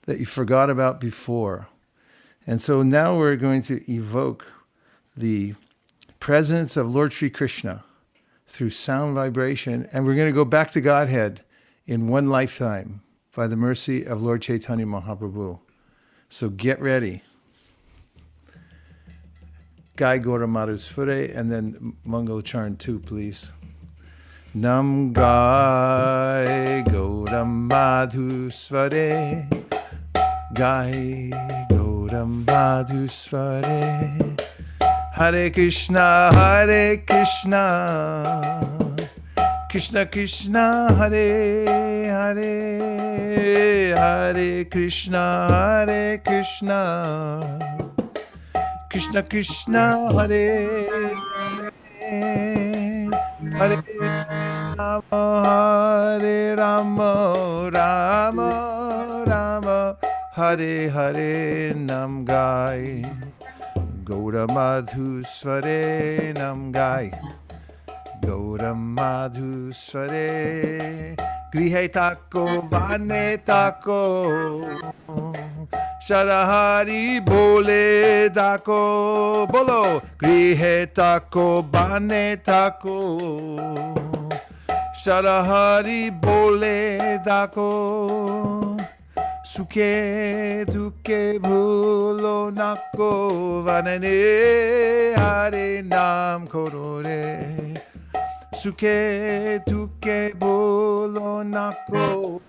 that you forgot about before. And so now we're going to evoke the presence of Lord Sri Krishna through sound vibration, and we're going to go back to Godhead in one lifetime by the mercy of Lord Chaitanya Mahaprabhu. So get ready. Gai Gaura Madhusvare, and then Mangal Charan 2, please. Nam Gai Gaura Madhusvare, Gai Gaura Madhusvare, Hare Krishna, Hare Krishna, Krishna Krishna, Hare Hare, Hare Krishna, Hare Krishna, Krishna Krishna, Hare Hare, Rama, Hare Rama, Rama Rama, Hare Hare. Nam Gai Gaura Madhusvare, Nam Gai Gaura Madhusvare, Grihe Tako Vane Tako, Sharahari Bole Dako, Bolo, Grihe Tako Bane Tako, Sharahari Bole Dako, Suke Duke Bhulo Nako, Vanane Hare Nam Korore, Suke Duke Bhulo Nako,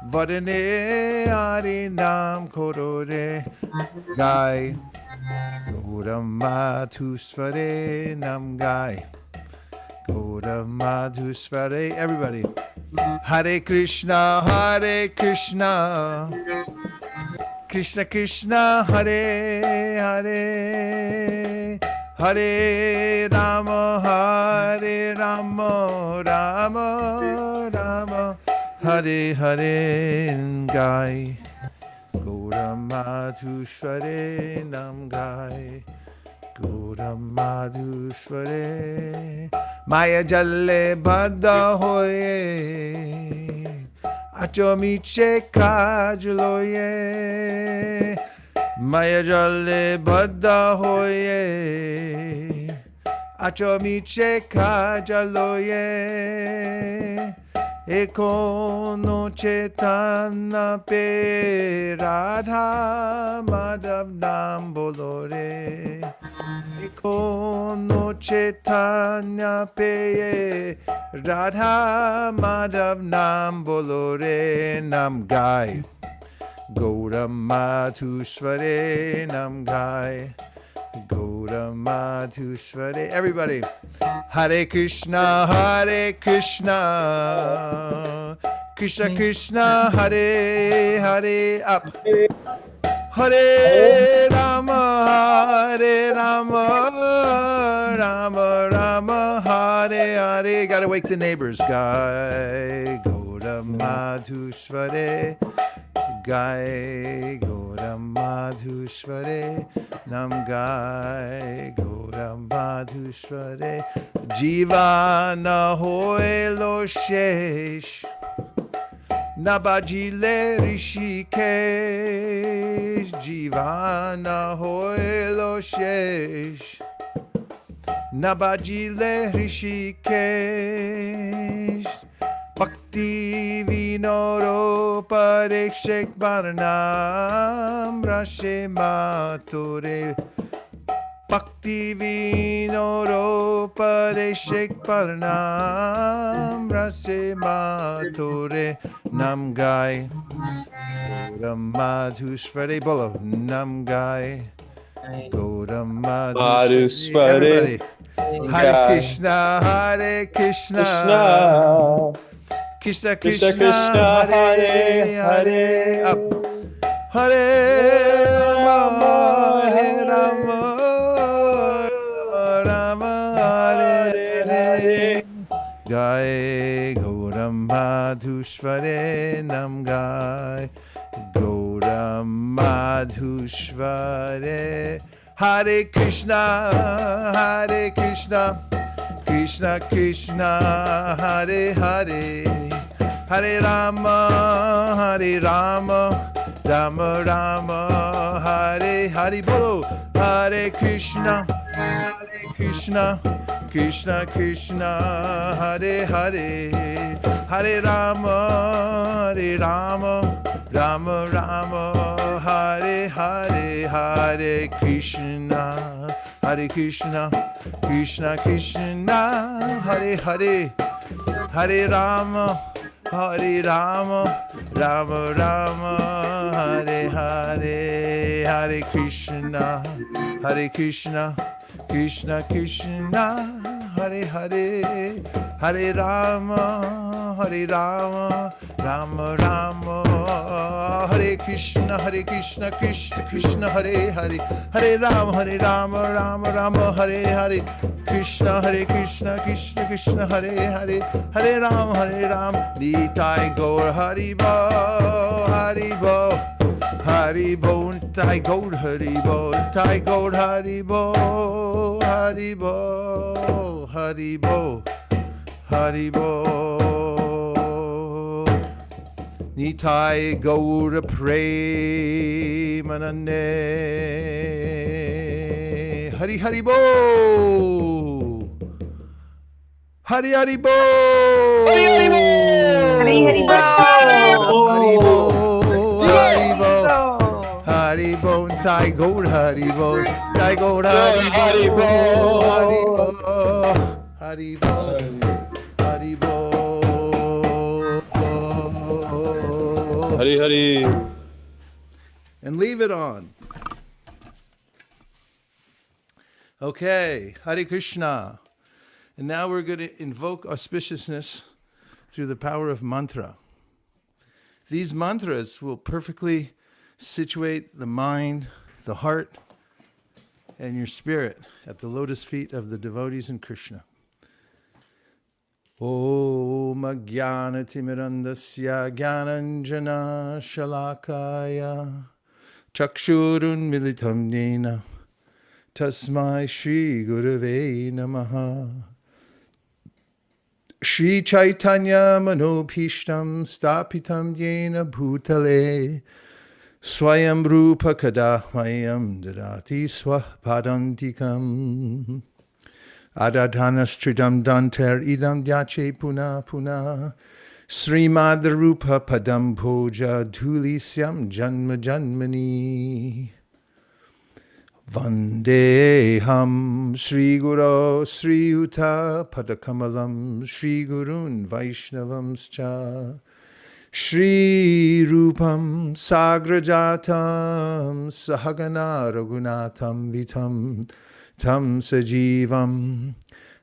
Vadane Hare Nam Korore. Gai Gaura Madhusvare, Nam Gai Gaura Madhusvare. Everybody. Hare Krishna, Hare Krishna, Krishna Krishna, Hare Hare, Hare Rama, Hare Rama, Rama Rama, Hare Hare. Gai Gaura Madhusvare, Nam Gai Gaura Madhusvare. Maya Jalle Bhadda Hoye, Acho Miche Kajloye, Maya Jalle Bhadda Hoye, Acho Miche Kajloye, Eko Chaitanya Pe Radha Madhav Nam Bolore, Eko Chaitanya Pe Radha Madhav Nam Bolore. Nam Gai Gaura Madhusvare, Nam Gai Gaura Madhusvare. Everybody. Hare Krishna, Hare Krishna, Krishna Krishna, Hare Hare. Up. Hare Rama, Hare Rama, Rama Rama, Hare Hare. Gotta wake the neighbors. Gai Gaura Madhusvare, Gai Gaura Madhusvare, Nam Gai Gaura Madhusvare. Jiva na hoy lo shesh, Nabajile Rishikesh, Jiva na hoy lo shesh, Nabajile Rishikesh. Bhakti Vinoro Parikshik Varnam Rashe Mature, Bhakti Vinoro Parikshik Varnam Rashe Mature. Nam Gai Gaura Madhusvare, Bolo. Nam Gai Gaura Madhusvare. Everybody. Hare Krishna, Hare Krishna, Krishna Krishna, Krishna Hare Hare. Up. Hare Rama, Hare Rama, Rama Hare Hare. Gai Gaura Madhusvare, Nam Gai Gaura Madhusvare. Hare Krishna, Hare Krishna, Krishna Krishna, Hare Hare, Hare Rama, Rama Rama, Hare Hare Bolo, Hare Krishna, Krishna Krishna, Hare Hare, Hare Rama, Rama Rama, Hare Hare, Hare Krishna, Krishna Krishna, Hare Hare, Hare Rama, Rama Rama, Hare Hare, Hare Krishna, Krishna Krishna, Hare Hare, Hare Rama, Rama Rama, Hare Krishna, Krishna Krishna, Hare Hare, Hare Rama, Rama Hare Hare, Krishna Krishna Krishna, Hare Hare, Hare Ram, Nitai Gaur Hari Bo, Hari Bo, Hari Bo, Nitai Gaur Hari Bo, Nitai Gaur Hari Bo, Hari Bo, Hari Bo, Hari Bo. Nitai Gaura Premanande, Hari Hari Bo, Hari Hari Bo, Hari Hari Bo, Hari Hari Bo, Hari Bo, Hari Bo, Hari Hari Bo, Nitai Gaura Hari Bo, Nitai Gaura Hari Bo, Hari Bo, Hari Bo, Hari Bo. Hari Hari. And leave it on. Okay, Hare Krishna. And now we're going to invoke auspiciousness through the power of mantra. These mantras will perfectly situate the mind, the heart, and your spirit at the lotus feet of the devotees in Krishna. Om Ajnanatirmirandasya Jnananjana Shalakaya Chakshurun Militam Yena Tasmai Shri Gurave Namaha. Shri Chaitanya Manobhishtam Stapitam Yena Bhutale Swayam Rupa Kadahmayam Dadati Swapadantikam Adadhanastridam danter idam dyache puna puna Srimad Rupa padam bhoja dhulisyam janma janmani Vandeham Sri Guru Sri Uta Padakamalam Sri Gurun Vaishnavamscha Shri Rupam Sagrajatam Sahagana Raghunatham Vitam Tam Sajivam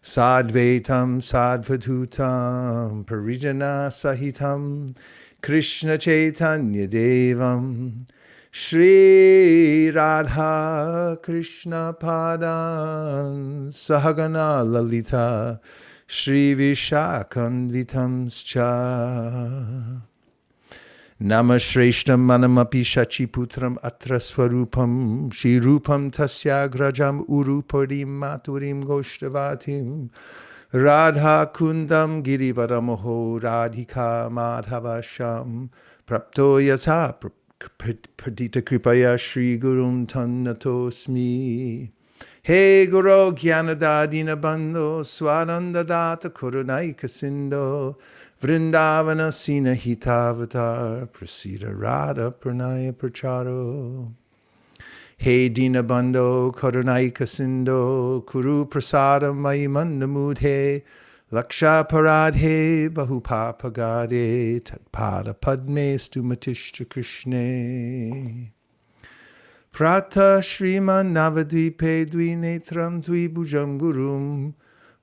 Sadvaitam Sadvadutam Parijana Sahitam Krishna Chaitanya Devam Shri Radha Krishna Padan Sahagana Lalita Shri Vishakanvitamscha Nama Shreshtam Manamapi Shachiputram Atra Swarupam Shri Rupam Tasya Grajam Uruparim Maturim Goshtavatim Radha Kundam Girivaramoho Radhika Madhavasham Prapto Yasa Pradita Kripaya Shri Gurum Tannatosmi He Guru Gyanadadina Bando Swananda Data Kurunaika Sindo Vrindavana Sina Hitavatar Prasida Radha Pranaya Pracharo He Dina Bando Kurunaika Sindo Kuru Prasada Maimandamudhe Laksha Paradhe Bahupapagade Tatpada Padme Stumatishta Krishne Prata Shriman Navadvipe Dvinetram Dvibhujam Gurum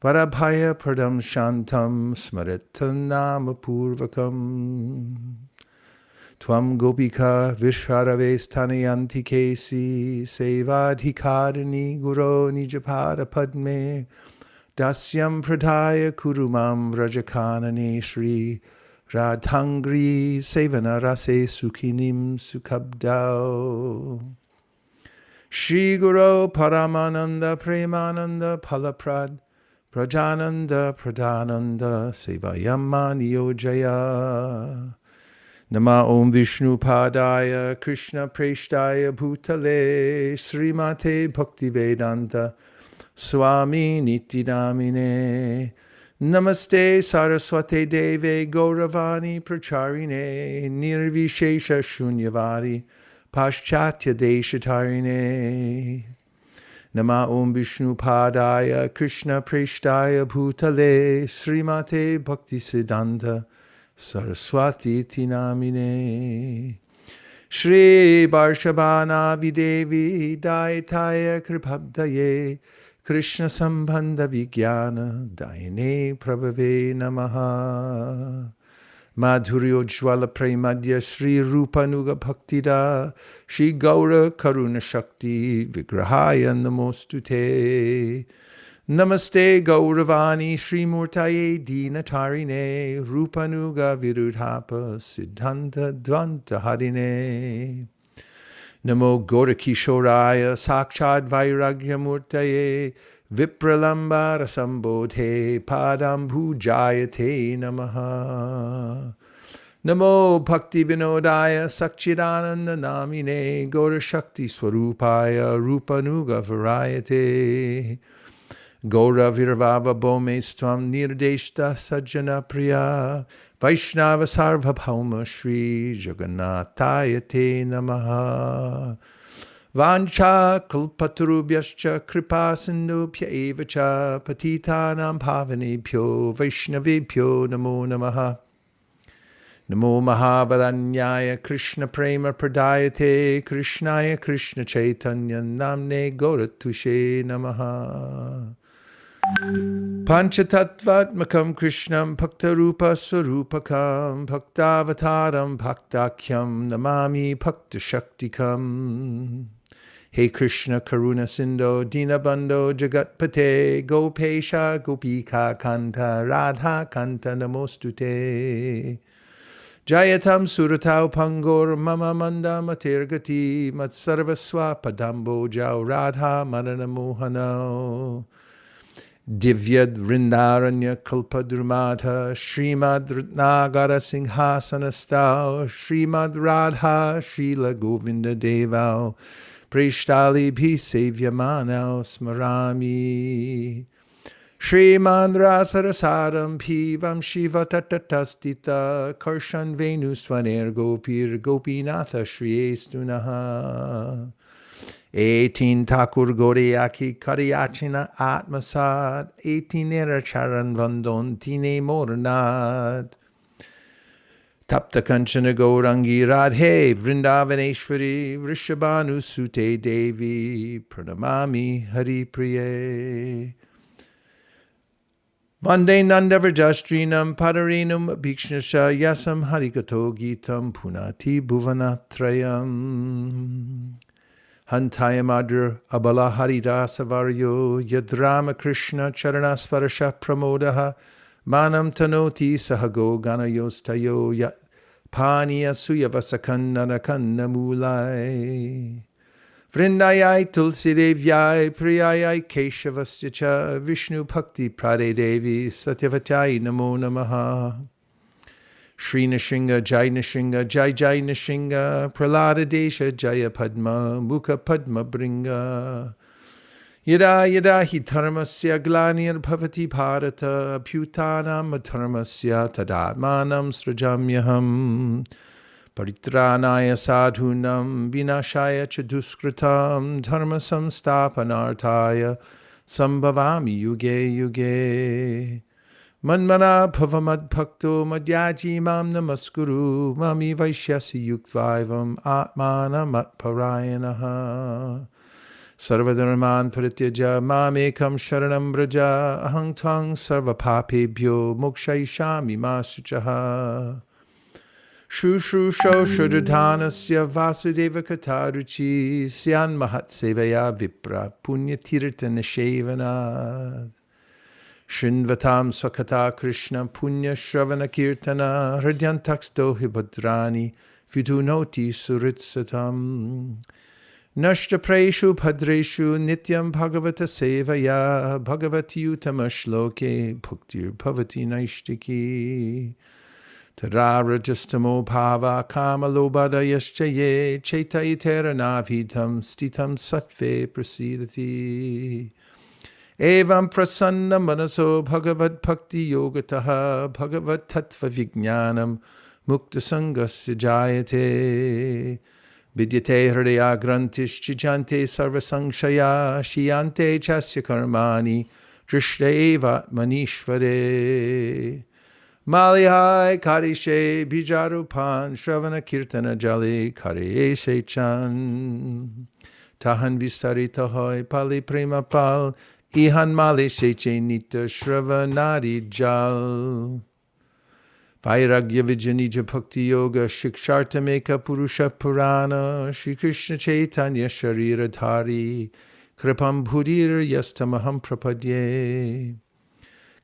Parabhaya Pradam Shantam Smaritan Nama Purvakam Tvam Gopika Visharavestanayanti Kesi Sevadhikarini Guru Nijapada Padme Dasyam Pradhaya Kurumam Vrajakanane Shri Radhangri Sevana Rase Sukhinim Sukhabdao Shri Guru Paramananda Premananda Palaprad Prajananda Pradhananda Sevayamani Ojaya Nama Om Vishnu Padaya Krishna Preshtaya Bhutale Srimate Bhaktivedanta Swami Nityanamine Namaste Saraswate Deve Gauravani Pracharine Nirvishesha Shunyavadi Paschatya Deshatarine Nama Om Vishnu Padaya Krishna Preshtaya Bhutale Srimate Bhaktisiddhanta Saraswati Tinamine Shri Varshabhana Videvi Daitaya Kripabdaye Krishna Sambandha Vijnana Daine Prabhave Namaha Madhuryo Jwala Premadya Shri Rupanuga Bhaktida Shri Gaura Karuna Shakti Vigrahaya Namostute Namaste Gauravani Shri Murtaye Dinatarine Rupanuga Virudhapa Siddhanta Dvanta Harine Namo Gorakishoraya Sakshad Vairagya Murtaye Vipralamba Rasambodhe Padambhu Jayate Namaha Namo Bhakti Vinodaya Sakchidananda Namine Gaura Shakti Swarupaya Rupanuga Varayate Gaura Virvava Bomestvam Nirdeshta Sajjana Priya Vaishnava Sarvabhauma Shri Jagannathaya Te Namaha Vancha Kalpatarubhyascha Kripa Sindhubhya Evacha Patitanam Pavanebhyo Vaishnavebhyo Namo Namaha Namo Mahavaranyaya Krishna Prema Pradayate Krishnaya Krishna Chaitanya Namne Gauratushe Namaha Panchatattvatmakam Krishnam Bhaktarupa Swarupakam Bhaktavataram Bhaktakyam Namami Bhakta Shaktikam Hey Krishna Karuna Sindho Dinabandho Jagatpate Gopesha Gopika Kanta Radha Kanta Namostute Jayatam Suratau Pangor Mama Manda Matirgati Matsarvaswa Padambo Jau Radha Marana Mohanao Divyad Vrindaranya Kalpadurmata Srimad Ratnagara Singhasanastao Srimad Radha Srila Govinda Devao Prishtali Bhisevyamano Smarami Srimad Rasarasaram Pivam Shiva Tatatastita Karshan Venu Swaner Gopir Gopinatha Shri Estunaha 18 Thakur Goreyaki Kariyachina Atmasad 18 Neracharan Vandon Tine Moranad Tapta Kanchana Gaurangi Radhe Vrindavaneshwari Vrishabhanu Sute Devi Pranamami Hari Priye Vande Nandavajastrinam Padarinum Bhikshnasha Yasam Harikato Gitam Punati Bhuvanatrayam Hantayamadra Abala Haridasa Varyo Yadrama Krishna Charanasparasha Pramodaha Manam Tanoti Sahago Ganayostayo Yat Paniya Suyavasakanna Mulai Vrindayai Tulsidevyai Priyayai Keshavasya Vishnu Bhakti Prade Devi Satyavatai Namo Namaha Shri Nishinga Jai Nishinga Jai Jai Nishinga Pralada Desha Jaya Padma Mukha Padma Bringa Yada Yada Hi Dharmasya Glanir Bhavati Bharata Bhutanam Dharmasya Tadatmanam Srajamyaham Paritranaya Sadhunam Vinashaya Chaduskritam Dharma Samstapanartaya Sambhavami Yuge Yuge Manmana Bhavamad Bhakto Madhyaji Mam Namaskuru Mami Vaishyasi Yuktvaivam Atmana Matparayanaha Sarvadharman Parityaja Mamekam Sharanam Braja Ahang Tvang Sarvapapebhyo Mokshayishami Masuchaha Shushu Sho Shudadhanasya Vasudeva Kataruchi Syan Mahat Sevaya Vipra Punya Tirta Nishevana Shinvatam Swakata Krishna Punya Shravana Kirtana Hridyantaksto Hibhadrani Vidunoti Suritsatam Nashta Preshu Bhadreshu Nityam Bhagavata Sevaya Bhagavati Utama Shloke Bhuktir Bhavati Naishtiki Tararajastamo bhava kamalobadayaschaye chaitayiteranavidham stitam sattve prasidati. Evam prasanna manaso bhagavad bhakti yogataha bhagavad tattva vijnanam mukta sangasya jayate. Vidyate hridaya grantish chijante sarvasangshaya shiyante chasya karmani drishtaeva manishvare. Malihai karishe bijarupan shravana kirtana jali karishe chan. Tahan visarita hoy pali prema pal ihan male sheche nita shravanari jal. Vairagya Vijanija Bhakti Yoga Shikshartameka Purusha Purana Shri Krishna Chaitanya Sharira Dhari Kripam Bhudir Yastamaham Prapadye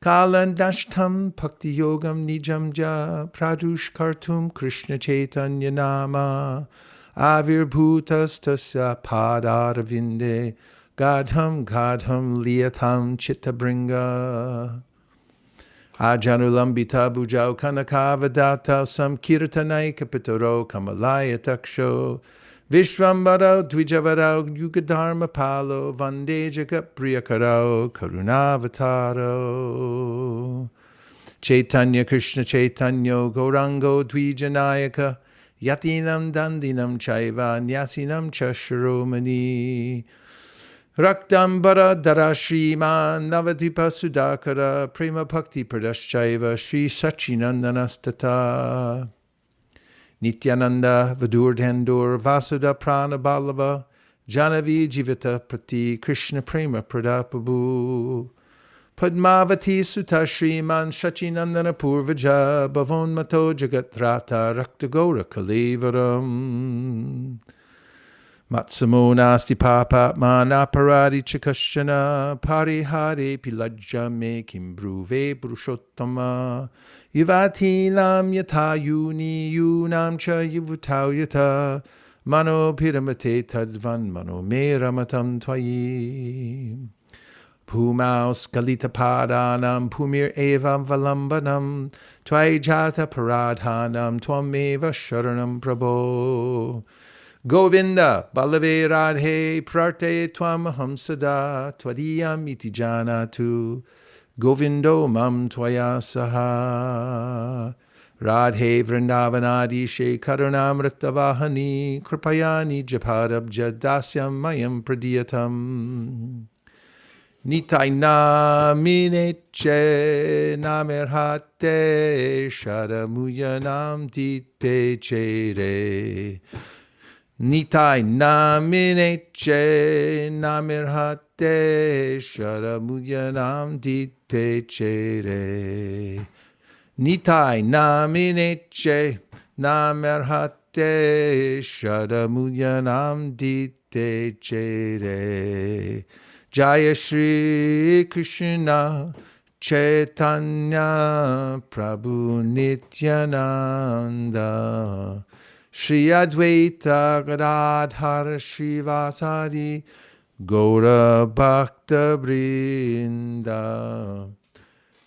Kalandashtam Bhakti Yogam Nijam Ja Pradush Kartum Krishna Chaitanya Nama Avirbhutas Tasya Padaravinde Gadham Liyatam Chittabringa Ajanulambita bujau kanakavadata samkirtanai kapitaro kamalaya taksho Vishvambarao dvijavarao yugadharma palo vande jagat priyakarao karunavataro Chaitanya Krishna Chaitanya Gaurango Dvijanayaka Yatinam Dandinam Chaiva Nyasinam Chashromani Raktambara Darashriman Navadipa Sudakara Prema Bhakti Pradashchaiva Sri Sachinandanastata Nityananda Vadurdhandur Vasuda Prana Balava Janavi Jivita Prati Krishna Prema Pradapabu Padmavati Sutta Shriman Sachinandana Purvaja Bhavon Mato Jagatrata Raktagora Kalevaram Matsumo nasti papatman aparadi chakashana parihare pilajja me kimbruve purushottama yuvati lam yata yuni yunam cha yuvutau yata mano piramate tadvan mano me ramatam tvayi Pumau skalita padanam pumir evam valambanam tvai jata paradhanam tvameva sharanam prabho Govinda, Balave Radhe, Prarte Twamaham Sada, Twadiyam iti janatu, Govindo mam Twaya saha. Radhe Vrindavanadi She Karunamritavahani, Kripayani Japadabja Dasyam Mayam Pradiyatam. Nitai naminece namerhate, Shadamuyanam tite chere. Nitai naminece namirhate sharamuyanam dite chere. Nitai naminece namirhate sharamuyanam dite chere. Jaya Shri Krishna Chaitanya Prabhu Nityananda Shri Advaita Gadadhara Shrivasadi Gaura Bhakta Brinda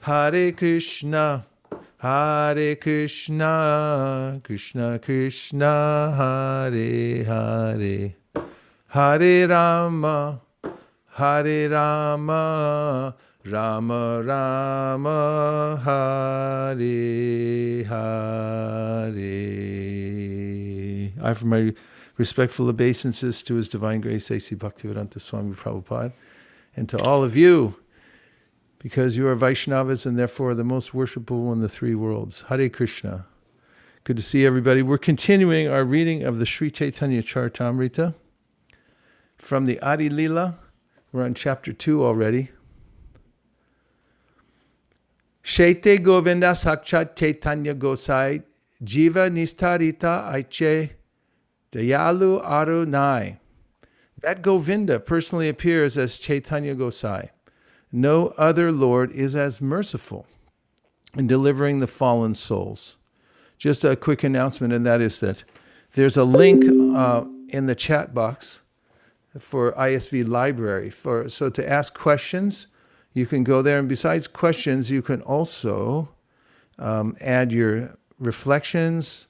Hare Krishna Krishna Krishna Hare Hare Hare Rama Rama Rama Hare Hare. I offer my respectful obeisances to His Divine Grace A.C. Bhaktivedanta Swami Prabhupada and to all of you, because you are Vaishnavas and therefore the most worshipful in the three worlds. Hare Krishna. Good to see everybody. We're continuing our reading of the Sri Chaitanya Charitamrita from the Adi Lila. We're on chapter 2 already. Shaite Govinda Sakshat Chaitanya Gosai Jiva Nistarita Aiche Dayalu Arunai. That Govinda personally appears as Chaitanya Gosai. No other Lord is as merciful in delivering the fallen souls. Just a quick announcement, and that is that there's a link in the chat box for ISV Library. So to ask questions, you can go there. And besides questions, you can also add your reflections.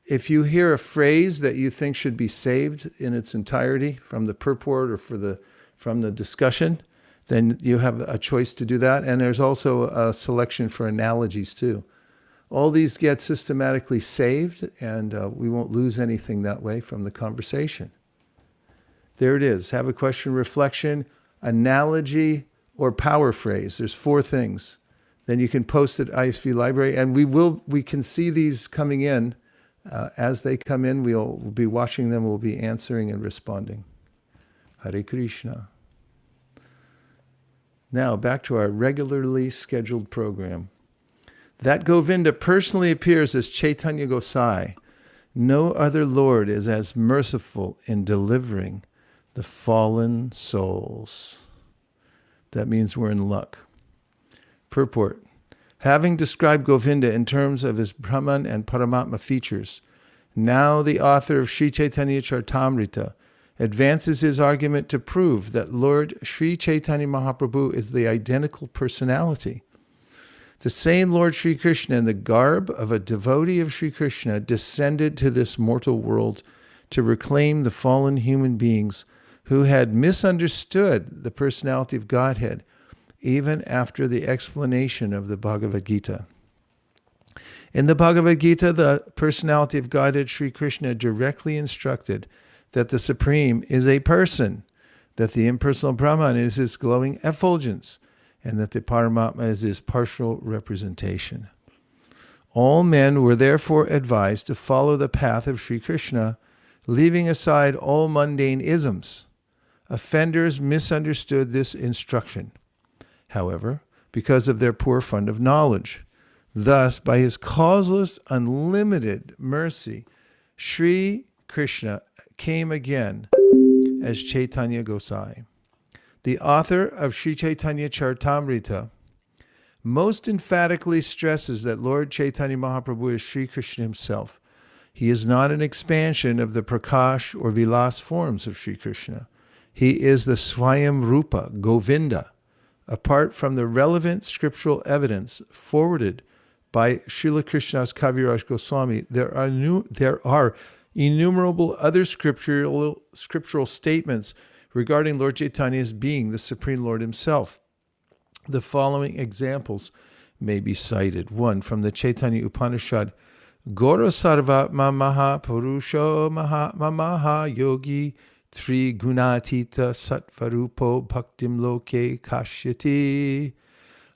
If you hear a phrase that you think should be saved in its entirety from the purport or from the discussion, then you have a choice to do that. And there's also a selection for analogies too. All these get systematically saved, and we won't lose anything that way from the conversation. There it is. Have a question, reflection, analogy, or power phrase. There's 4 things. Then you can post it at ISV Library, and we can see these coming in. As they come in, we'll be watching them, we'll be answering and responding. Hare Krishna. Now, back to our regularly scheduled program. That Govinda personally appears as Chaitanya Gosai. No other Lord is as merciful in delivering the fallen souls. That means we're in luck. Purport. Having described Govinda in terms of his Brahman and Paramatma features, now the author of Sri Chaitanya Charitamrita advances his argument to prove that Lord Sri Chaitanya Mahaprabhu is the identical personality. The same Lord Sri Krishna in the garb of a devotee of Sri Krishna descended to this mortal world to reclaim the fallen human beings who had misunderstood the personality of Godhead even after the explanation of the Bhagavad Gita. In the Bhagavad Gita, the personality of Godhead Sri Krishna directly instructed that the Supreme is a person, that the impersonal Brahman is his glowing effulgence, and that the Paramatma is his partial representation. All men were therefore advised to follow the path of Sri Krishna, leaving aside all mundane isms. Offenders misunderstood this instruction, however, because of their poor fund of knowledge. Thus, by his causeless, unlimited mercy, Sri Krishna came again as Chaitanya Gosai. The author of Sri Chaitanya Charitamrita most emphatically stresses that Lord Chaitanya Mahaprabhu is Sri Krishna himself. He is not an expansion of the Prakash or Vilas forms of Sri Krishna. He is the Swayam Rupa, Govinda. Apart from the relevant scriptural evidence forwarded by Srila Krishnadas Kaviraj Goswami, there are innumerable other scriptural statements regarding Lord Chaitanya's being the Supreme Lord himself. The following examples may be cited. 1. From the Chaitanya Upanishad, Gora Sarvatma Maha Purusho Mahatma Maha Yogi Tri Gunatita Sattvarupo Bhaktim Loke Kashyati.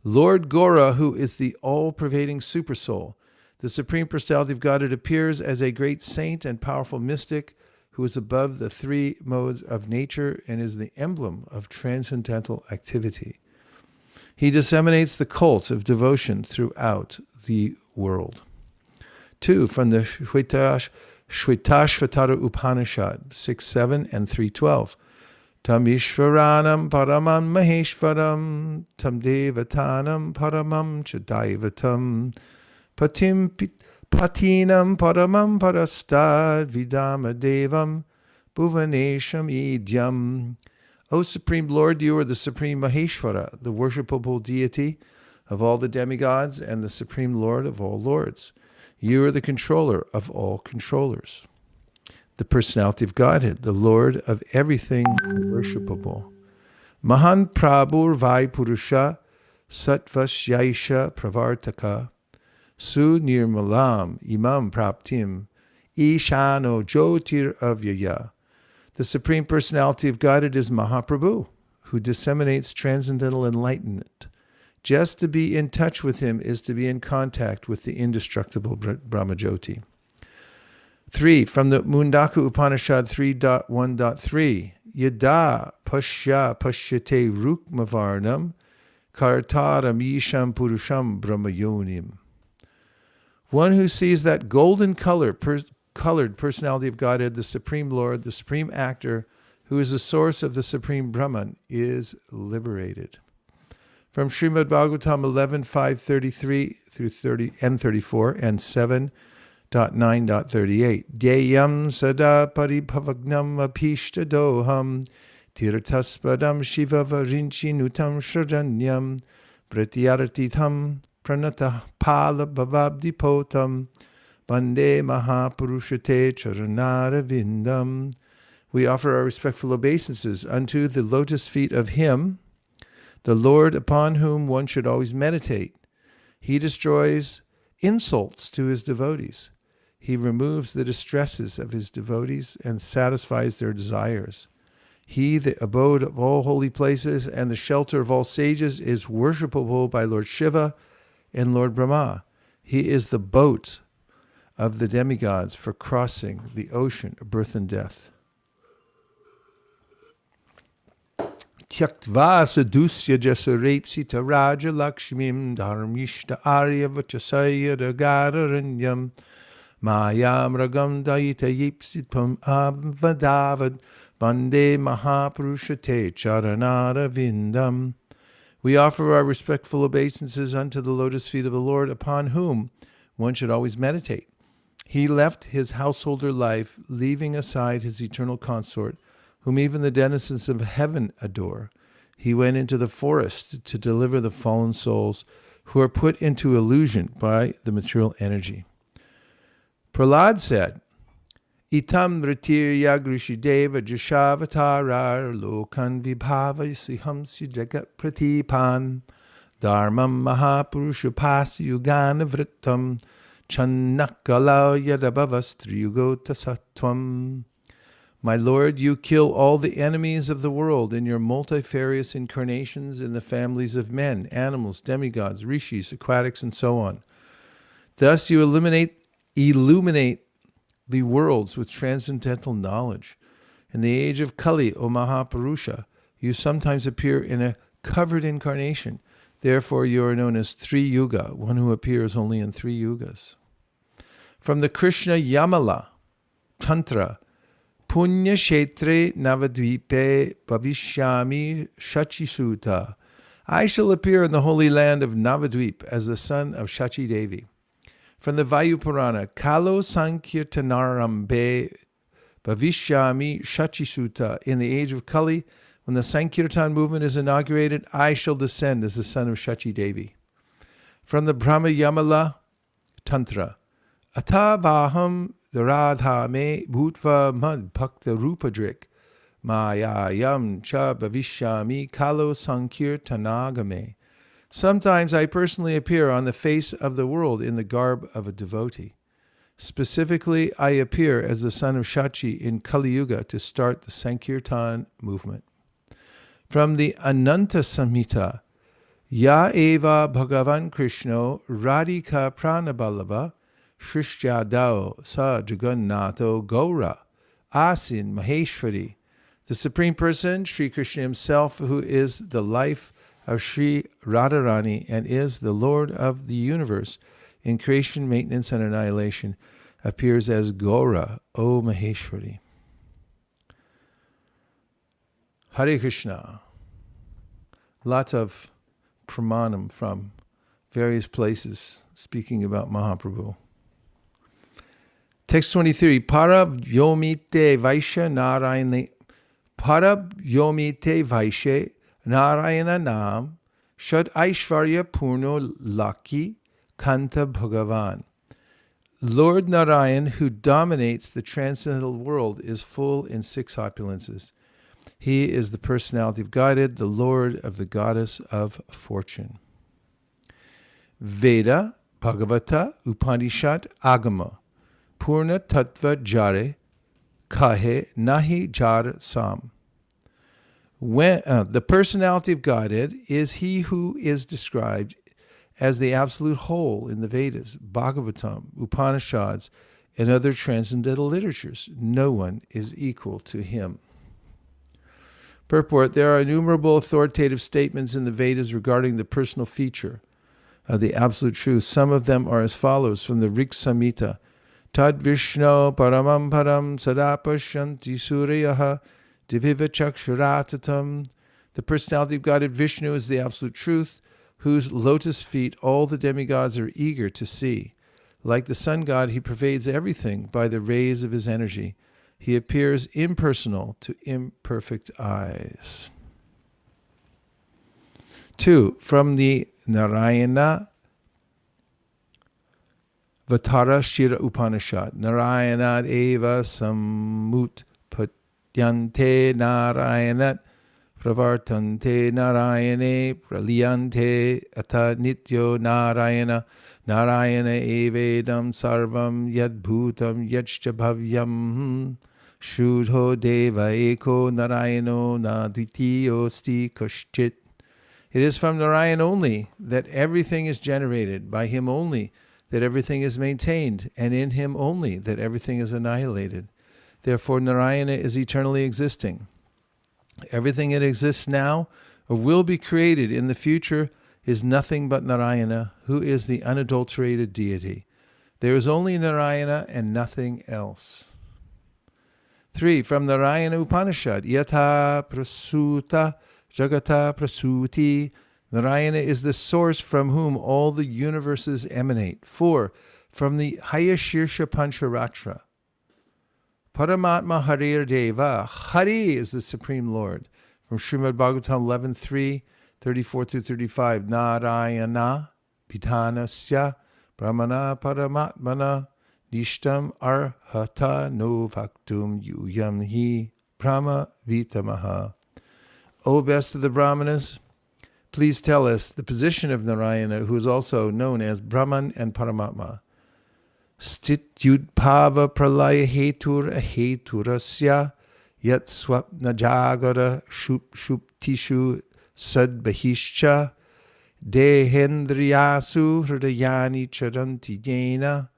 Lord Gora, who is the all-pervading supersoul, the Supreme Personality of Godhead, appears as a great saint and powerful mystic who is above the 3 modes of nature and is the emblem of transcendental activity. He disseminates the cult of devotion throughout the world. 2. From the Shvetashvatara Upanishad, 6.7 and 3.12. Tam Ishvaranam Paramam Maheshvaram Tam Devatanam Paramam Chadaivatam Patinam Paramam Parastad Vidama Devam Bhuvanesham Idyam. O Supreme Lord, you are the Supreme Maheshvara, the worshipable deity of all the demigods and the Supreme Lord of all lords. You are the controller of all controllers. The personality of Godhead, the Lord of everything worshipable. Mahan Prabhur Vai Purusha Satvasyaisha Pravartaka Su Nirmalam Imam Praptim Ishano Jyotir Avyaya. The Supreme Personality of Godhead is Mahaprabhu, who disseminates transcendental enlightenment. Just to be in touch with him is to be in contact with the indestructible Brahmajyoti. 3. From the Mundaka Upanishad 3.1.3. Yada Pashya Pashyate Rukmavarnam Kartaram Isham Purusham Brahmayonim. One who sees that golden colored personality of Godhead, the Supreme Lord, the Supreme Actor, who is the source of the Supreme Brahman, is liberated. From Srimad Bhagavatam 11.5.33 through 30 and 34 and 7.9.38. Deyam sada paribhavagnam apishta doham tirtaspadam shiva varinchi nutam shrajanyam pratyartitham pranata pala bhavabdipotam Vande Mahapurushate Charanara. We offer our respectful obeisances unto the lotus feet of Him, the Lord upon whom one should always meditate. He destroys insults to His devotees. He removes the distresses of His devotees and satisfies their desires. He, the abode of all holy places and the shelter of all sages, is worshipable by Lord Shiva and Lord Brahma. He is the boat of the demigods for crossing the ocean of birth and death. Tyaktva sadusya jasarepsita raja lakshmim dharmishta arya vachasaya dagararanyam mayam ragam daita yipsitpam avadavad Vande Mahapurushate Charanara Vindam. We offer our respectful obeisances unto the lotus feet of the Lord, upon whom one should always meditate. He left his householder life, leaving aside his eternal consort, whom even the denizens of heaven adore. He went into the forest to deliver the fallen souls who are put into illusion by the material energy. Prahlad said, Itam vritirya grishideva jashavatarar lokan vibhavasihamsi jagat pratipan dharmam mahapurusha yugana vrittam channakala yadabhavastriyugota sattvam. My Lord, you kill all the enemies of the world in your multifarious incarnations in the families of men, animals, demigods, rishis, aquatics, and so on. Thus you illuminate the worlds with transcendental knowledge. In the age of Kali, O Mahapurusha, you sometimes appear in a covered incarnation. Therefore, you are known as Tri Yuga, one who appears only in 3 yugas. From the Krishna Yamala Tantra, Punya Kshetre Navadvipe Bhavishyami Shachisuta. I shall appear in the holy land of Navadvip as the son of Shachi Devi. From the Vayu Purana, Kalo Sankirtanarambe Bhavishyami Shachisuta. In the age of Kali, when the Sankirtan movement is inaugurated, I shall descend as the son of Shachi Devi. From the Brahma Yamala Tantra, Atavaham Radha me Bhutva Mad Bhakta Rupadrik Mayayam Cha Bhavishyami Kalo Sankirtanagame. Sometimes I personally appear on the face of the world in the garb of a devotee. Specifically, I appear as the son of Shachi in Kali Yuga to start the Sankirtan movement. From the Ananta Samhita, Ya Eva Bhagavan Krishno Radhika Pranabalabha Shrishtyadao Sa Jagannatho Gaura Asin Maheshwari. The Supreme Person, Sri Krishna himself, who is the life of Sri Radharani and is the Lord of the universe in creation, maintenance, and annihilation, appears as Gaura, O Maheshwari. Hare Krishna. Lots of pramanam from various places speaking about Mahaprabhu. Text 23. Parab Yomite Vaishya Narayana. Parab Yomite Vaishya Narayana Nam Shad Aishvarya Purno Laki Kanta Bhagavan. Lord Narayan, who dominates the transcendental world, is full in 6 opulences. He is the personality of Godhead, the Lord of the goddess of fortune. Veda, Bhagavata, Upanishad, Agama, Purna Tattva Jare, Kahe Nahi Jar Sam. The personality of Godhead is He who is described as the absolute whole in the Vedas, Bhagavatam, Upanishads, and other transcendental literatures. No one is equal to Him. Purport: there are innumerable authoritative statements in the Vedas regarding the personal feature of the absolute truth. Some of them are as follows from the Rig Samhita. Tad Vishno Paramam Param Sadapashanti Suryaha Diviva Chakshuratatam. The personality of Godhead Vishnu is the absolute truth, whose lotus feet all the demigods are eager to see. Like the sun god, he pervades everything by the rays of his energy. He appears impersonal to imperfect eyes. 2. From the Narayana Vatara Shira Upanishad. Narayanat eva samut patyante narayanat pravartante narayane praliyante ata nityo narayana narayana evedam sarvam yadbhutam yachcha bhavyam shudho deva eko narayano nadvitiyosti kashchit. It is from Narayan only that everything is generated, by him only that everything is maintained, and in him only that everything is annihilated. Therefore Narayana is eternally existing. Everything that exists now or will be created in the future is nothing but Narayana, who is the unadulterated deity. There is only Narayana and nothing else. 3. From Narayana Upanishad, Yatha Prasuta Jagata Prasuti. Narayana is the source from whom all the universes emanate. 4. From the Hayashirsha Pancharatra. Paramatma Harir Deva. Hari is the Supreme Lord. From Srimad Bhagavatam 11.3, 34 through 35. Narayana Pitanasya Brahmana Paramatmana Nishtam Arhata No Vaktum Yuyam Hi Brahma Vitamaha. O best of the Brahmanas, please tell us the position of Narayana, who is also known as Brahman and Paramatma. Stityudbhava pralaya hetur aheturasya yat swapna jagara shuptishu sadbahishcha dehendriyasu hridayani charanti jena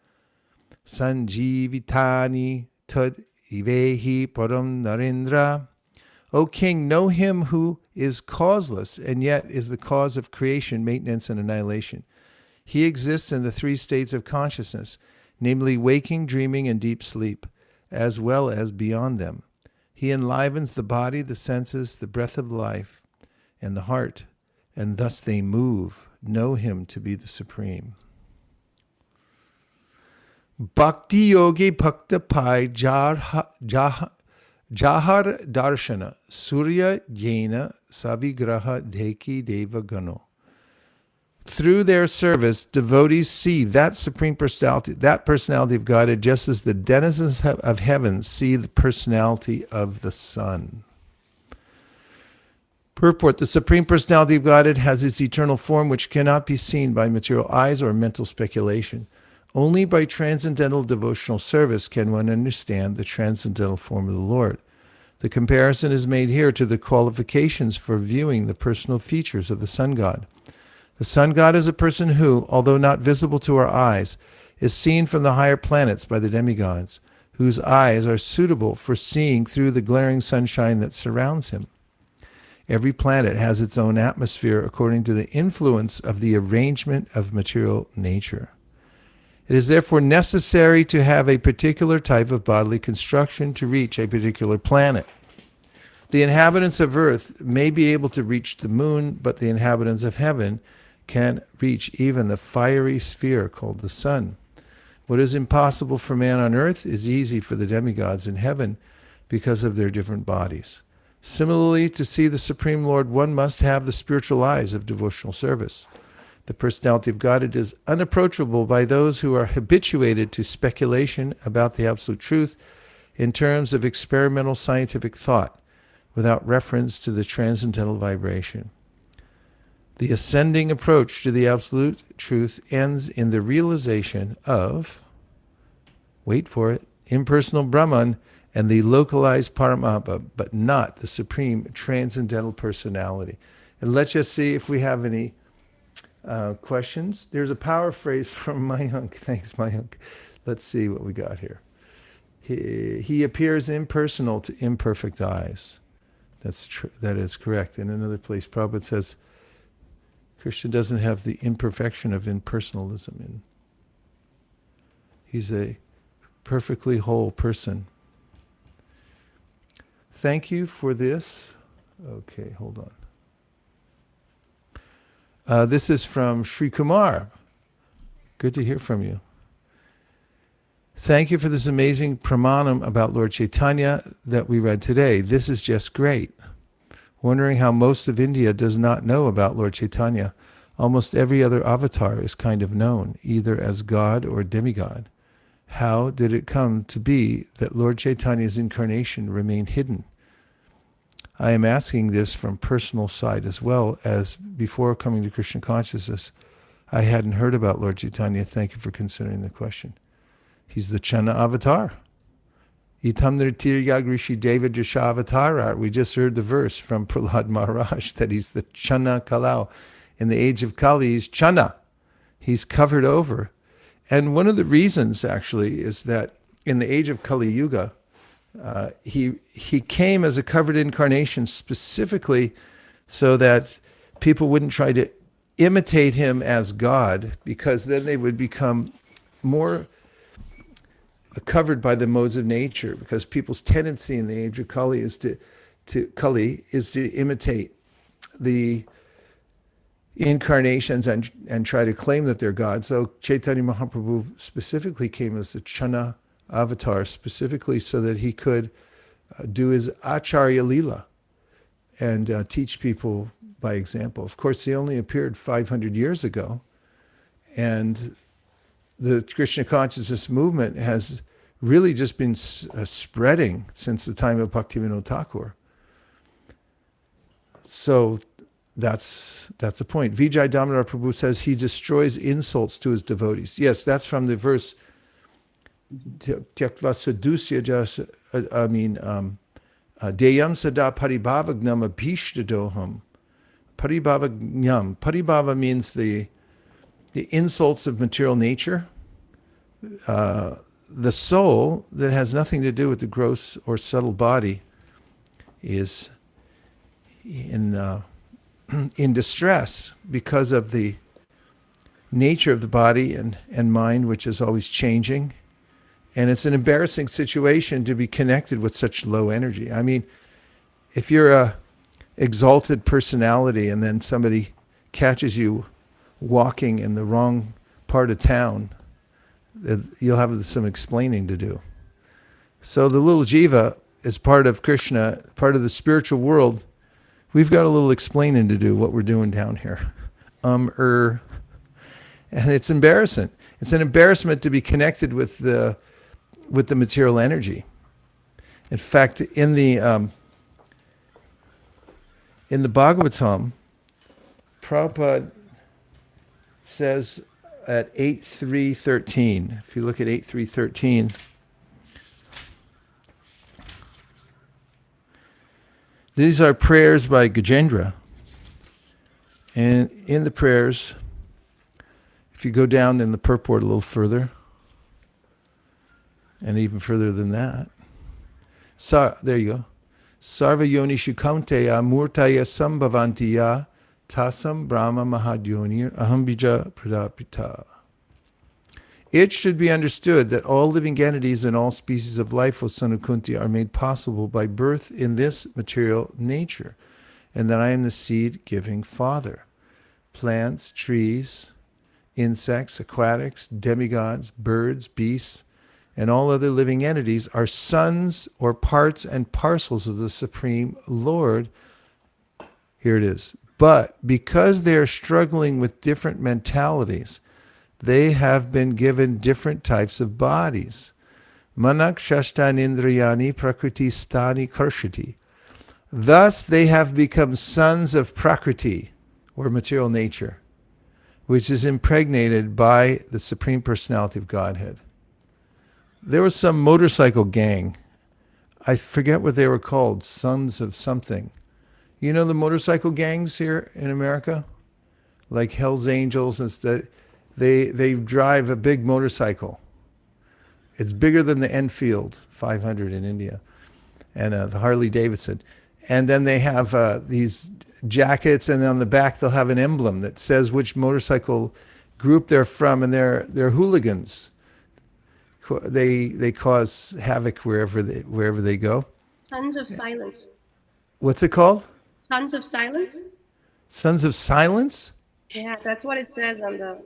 sanjivitani tad ivehi param narendra. O king, know him who is causeless and yet is the cause of creation, maintenance, and annihilation. He exists in the 3 states of consciousness, namely waking, dreaming, and deep sleep, as well as beyond them. He enlivens the body, the senses, the breath of life, and the heart, and thus they move. Know him to be the supreme. Bhakti Yogi Bhakta Pai Jahar Darshana Surya Jena Savigraha Deki Deva Gano. Through their service, devotees see that Supreme Personality, that personality of Godhead, just as the denizens of heaven see the personality of the sun. Purport: the Supreme Personality of Godhead has its eternal form which cannot be seen by material eyes or mental speculation. Only by transcendental devotional service can one understand the transcendental form of the Lord. The comparison is made here to the qualifications for viewing the personal features of the sun god. The sun god is a person who, although not visible to our eyes, is seen from the higher planets by the demigods, whose eyes are suitable for seeing through the glaring sunshine that surrounds him. Every planet has its own atmosphere according to the influence of the arrangement of material nature. It is therefore necessary to have a particular type of bodily construction to reach a particular planet. The inhabitants of earth may be able to reach the moon, but the inhabitants of heaven can reach even the fiery sphere called the sun. What is impossible for man on earth is easy for the demigods in heaven because of their different bodies. Similarly, to see the Supreme Lord, one must have the spiritual eyes of devotional service. The personality of Godhead is unapproachable by those who are habituated to speculation about the absolute truth in terms of experimental scientific thought, without reference to the transcendental vibration. The ascending approach to the absolute truth ends in the realization of, wait for it, impersonal Brahman and the localized Paramatma, but not the supreme transcendental personality. And let's just see if we have any questions. There's a power phrase from Mayank. Thanks, Mayank. Let's see what we got here. He appears impersonal to imperfect eyes. That's true. That is correct. In another place, Prabhupada says Krishna doesn't have the imperfection of impersonalism. He's a perfectly whole person. Thank you for this. Okay, hold on. This is from Sri Kumar. Good to hear from you. Thank you for this amazing pramanam about Lord Chaitanya that we read today. This is just great. Wondering how most of India does not know about Lord Chaitanya. Almost every other avatar is kind of known, either as God or demigod. How did it come to be that Lord Chaitanya's incarnation remained hidden? I am asking this from personal side as well, as before coming to Krishna consciousness, I hadn't heard about Lord Chaitanya. Thank you for considering the question. He's the Channa avatar. Itam Nirtirya Deva Jashavatara. We just heard the verse from Prahlad Maharaj that he's the Channa Kalau. In the age of Kali, he's Channa. He's covered over. And one of the reasons, actually, is that in the age of Kali Yuga, he came as a covered incarnation specifically so that people wouldn't try to imitate him as God, because then they would become more covered by the modes of nature, because people's tendency in the age of Kali is to imitate the incarnations and try to claim that they're God. So Chaitanya Mahaprabhu specifically came as the Channa avatar, specifically so that he could do his Acharya Leela and teach people by example. Of course, he only appeared 500 years ago, and the Krishna consciousness movement has really just been spreading since the time of Bhaktivinoda Thakur. So that's a point. Vijay Damodar Prabhu says he destroys insults to his devotees. Yes, that's from the verse Tyaktva sadusya jas, deyam sada paribhavagnam abhishtadoham. Paribhavagnam. Paribhava means the insults of material nature. The soul that has nothing to do with the gross or subtle body is in distress because of the nature of the body and mind, which is always changing. And it's an embarrassing situation to be connected with such low energy. I mean, if you're a exalted personality and then somebody catches you walking in the wrong part of town, you'll have some explaining to do. So the little jiva is part of Krishna, part of the spiritual world. We've got a little explaining to do what we're doing down here. And it's embarrassing. It's an embarrassment to be connected with the material energy. In fact, in the Bhagavatam, Prabhupada says at 8.3.13, if you look at 8.3.13, these are prayers by Gajendra. And in the prayers, if you go down in the purport a little further, and even further than that, there you go. Sarva yonishu kaunteya murtaya sambhavantiya tasam brahma mahadyonir ahambija pradapita. It should be understood that all living entities and all species of life, O son of Kunti, are made possible by birth in this material nature, and that I am the seed-giving Father. Plants, trees, insects, aquatics, demigods, birds, beasts, and all other living entities are sons or parts and parcels of the Supreme Lord. Here it is. But because they are struggling with different mentalities, they have been given different types of bodies. Manak shashtan indriyani prakriti stani karshati. Thus they have become sons of Prakriti, or material nature, which is impregnated by the Supreme Personality of Godhead. There was some motorcycle gang. I forget what they were called, Sons of something. You know the motorcycle gangs here in America? Like Hell's Angels, and they drive a big motorcycle. It's bigger than the Enfield 500 in India, and the Harley Davidson. And then they have these jackets, and on the back they'll have an emblem that says which motorcycle group they're from, and they're hooligans. They cause havoc wherever they go. Sons of Silence. What's it called? Sons of Silence? Sons of Silence? Yeah, that's what it says on the...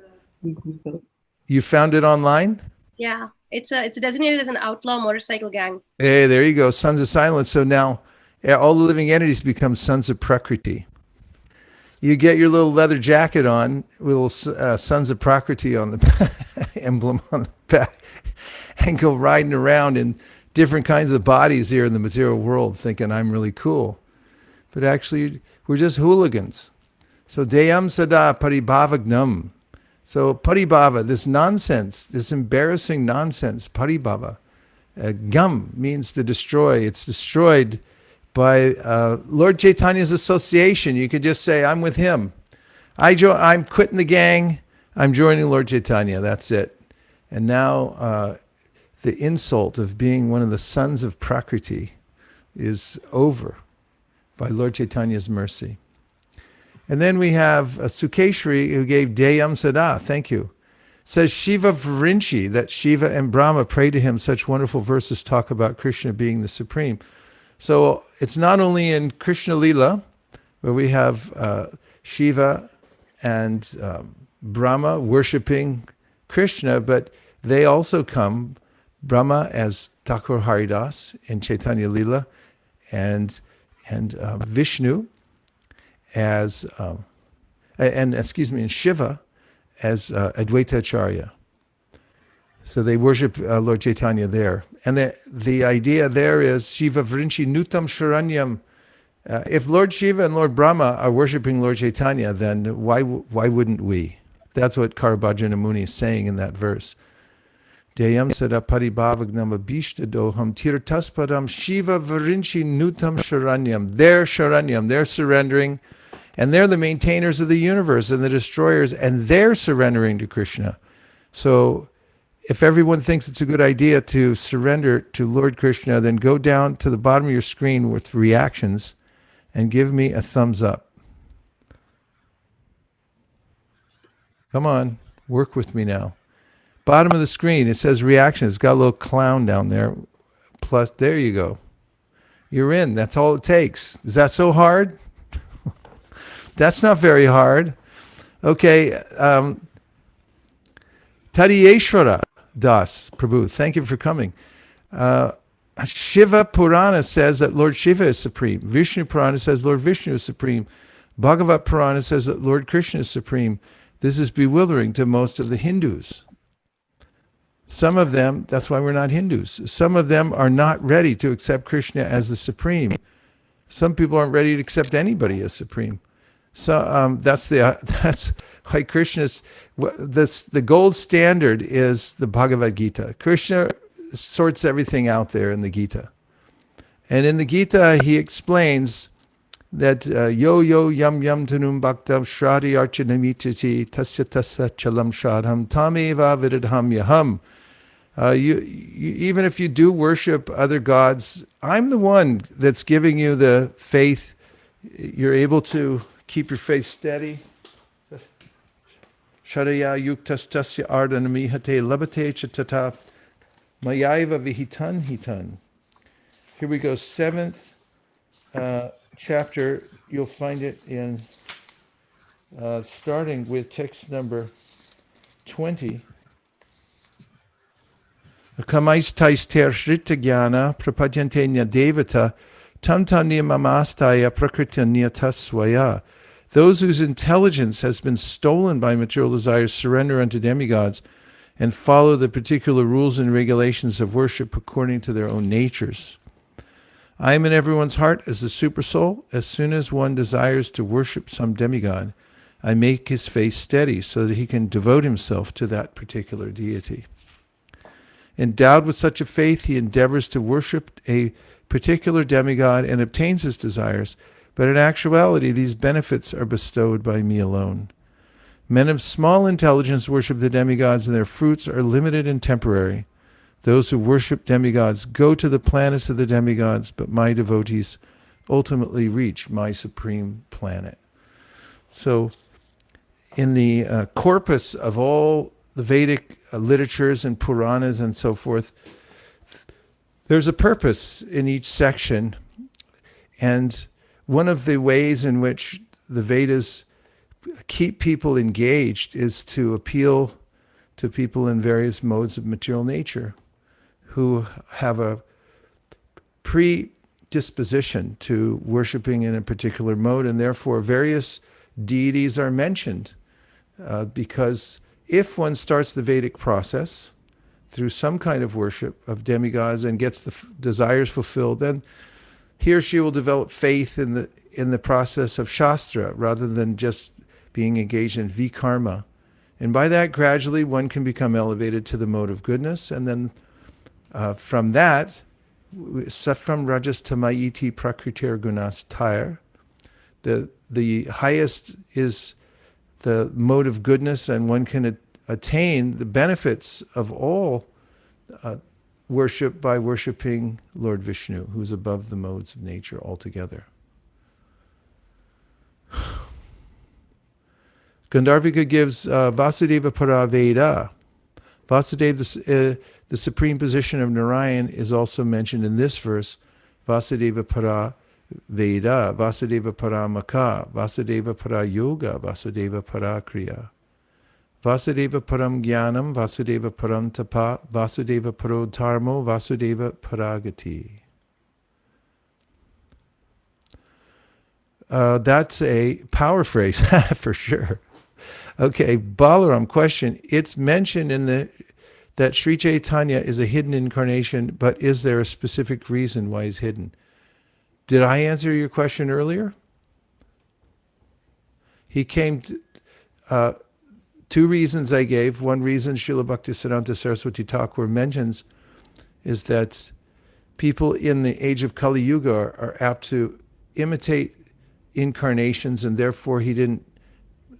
You found it online? Yeah, it's designated as an outlaw motorcycle gang. Hey, there you go, Sons of Silence. So now all the living entities become sons of Prakriti. You get your little leather jacket on, with little Sons of Prakriti on the emblem on the back, and go riding around in different kinds of bodies here in the material world, thinking I'm really cool. But actually, we're just hooligans. So deyam sada paribhavagnam. So paribhava, this nonsense, this embarrassing nonsense, paribhava. Gam means to destroy. It's destroyed by Lord Chaitanya's association. You could just say, I'm with him. I'm quitting the gang. I'm joining Lord Chaitanya. That's it. And now the insult of being one of the sons of Prakriti is over by Lord Chaitanya's mercy. And then we have Sukeshri, who gave Deyam Sada. Thank you. Says Shiva Vrinchi, that Shiva and Brahma pray to him. Such wonderful verses talk about Krishna being the supreme. So it's not only in Krishna Lila, where we have Shiva and Brahma worshiping Krishna, but they also come, Brahma as Thakur Haridas in Chaitanya Lila, and Vishnu as, and Shiva as Advaita Acharya. So they worship Lord Chaitanya there. And the idea there is Shiva Vrinchi Nutam Sharanyam. If Lord Shiva and Lord Brahma are worshiping Lord Chaitanya, then why wouldn't we? That's what Karabhajana Muni is saying in that verse. Deyam sada paribhavagnam abhishta doham tirtaspadam Shiva Vrinchi Nutam Sharanyam. They're Sharanyam, they're surrendering. And they're the maintainers of the universe and the destroyers, and they're surrendering to Krishna. So if everyone thinks it's a good idea to surrender to Lord Krishna, then go down to the bottom of your screen with reactions and give me a thumbs up. Come on, work with me now. Bottom of the screen, it says reactions. It's got a little clown down there. Plus, there you go. You're in. That's all it takes. Is that so hard? That's not very hard. Okay. Tadiyeshwara Das Prabhu, thank you for coming. Shiva Purana says that Lord Shiva is supreme. Vishnu Purana says Lord Vishnu is supreme. Bhagavat Purana says that Lord Krishna is supreme. This is bewildering to most of the Hindus. Some of them, that's why we're not Hindus. Some of them are not ready to accept Krishna as the supreme. Some people aren't ready to accept anybody as supreme. So that's why Krishna's the gold standard is the Bhagavad Gita. Krishna sorts everything out there in the Gita, and in the Gita he explains that yo yam tanum bhaktam shradi archanamichati tasya tasya chalam shadham tameva vidadham yaham. You even if you do worship other gods, I'm the one that's giving you the faith. You're able to keep your faith steady. Shadaya yuktastasya ardanamihate labate chatata mayaiva vihitan hitan. Here we go, 7th chapter. You'll find it in, starting with text number 20. Kamaistaister shrita jnana prapadyante devata tamtanya mamastaya prakritya taswaya. Those whose intelligence has been stolen by material desires surrender unto demigods and follow the particular rules and regulations of worship according to their own natures. I am in everyone's heart as the supersoul. As soon as one desires to worship some demigod, I make his face steady so that he can devote himself to that particular deity. Endowed with such a faith, he endeavors to worship a particular demigod and obtains his desires, but in actuality, these benefits are bestowed by me alone. Men of small intelligence worship the demigods, and their fruits are limited and temporary. Those who worship demigods go to the planets of the demigods, but my devotees ultimately reach my supreme planet. So, in the corpus of all the Vedic literatures and Puranas and so forth, there's a purpose in each section, and one of the ways in which the Vedas keep people engaged is to appeal to people in various modes of material nature who have a predisposition to worshiping in a particular mode, and therefore various deities are mentioned. Because if one starts the Vedic process through some kind of worship of demigods and gets the desires fulfilled, then he or she will develop faith in the process of Shastra rather than just being engaged in vikarma. And by that, gradually one can become elevated to the mode of goodness. And then from that, Sattvam Rajas Tamayiti Prakritir Gunas Tire, the highest is the mode of goodness, and one can attain the benefits of all worship by worshiping Lord Vishnu, who's above the modes of nature altogether. Gandharvika gives Vasudeva Para Veda. Vasudeva, the supreme position of Narayan, is also mentioned in this verse. Vasudeva Para Veda, Vasudeva Para Maka, Vasudeva Para Yoga, Vasudeva Para Kriya. Vasudeva Param Jnanam, Vasudeva Param Tapa, Vasudeva Paro Dharmo, Vasudeva Paragati. That's a power phrase for sure. Okay, Balaram, question. It's mentioned in that Sri Chaitanya is a hidden incarnation, but is there a specific reason why he's hidden? Did I answer your question earlier? He came to, two reasons I gave. One reason Srila Bhaktisiddhanta Saraswati Thakur mentions is that people in the age of Kali Yuga are apt to imitate incarnations, and therefore he didn't,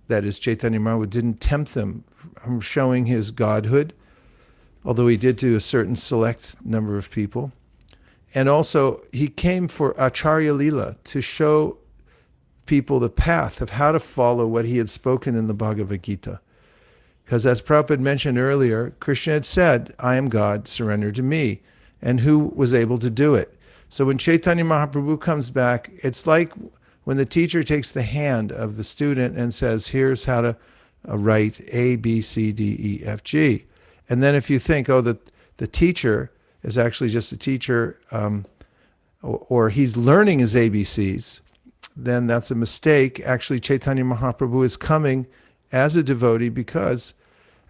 that is Chaitanya Mahaprabhu, didn't tempt them from showing his godhood, although he did to a certain select number of people. And also, he came for Acharya Lila, to show people the path of how to follow what he had spoken in the Bhagavad Gita. Because as Prabhupada mentioned earlier, Krishna had said, I am God, surrender to me. And who was able to do it? So when Chaitanya Mahaprabhu comes back, it's like when the teacher takes the hand of the student and says, here's how to write A, B, C, D, E, F, G. And then if you think, oh, the teacher is actually just a teacher, or he's learning his ABCs, then that's a mistake. Actually, Chaitanya Mahaprabhu is coming as a devotee because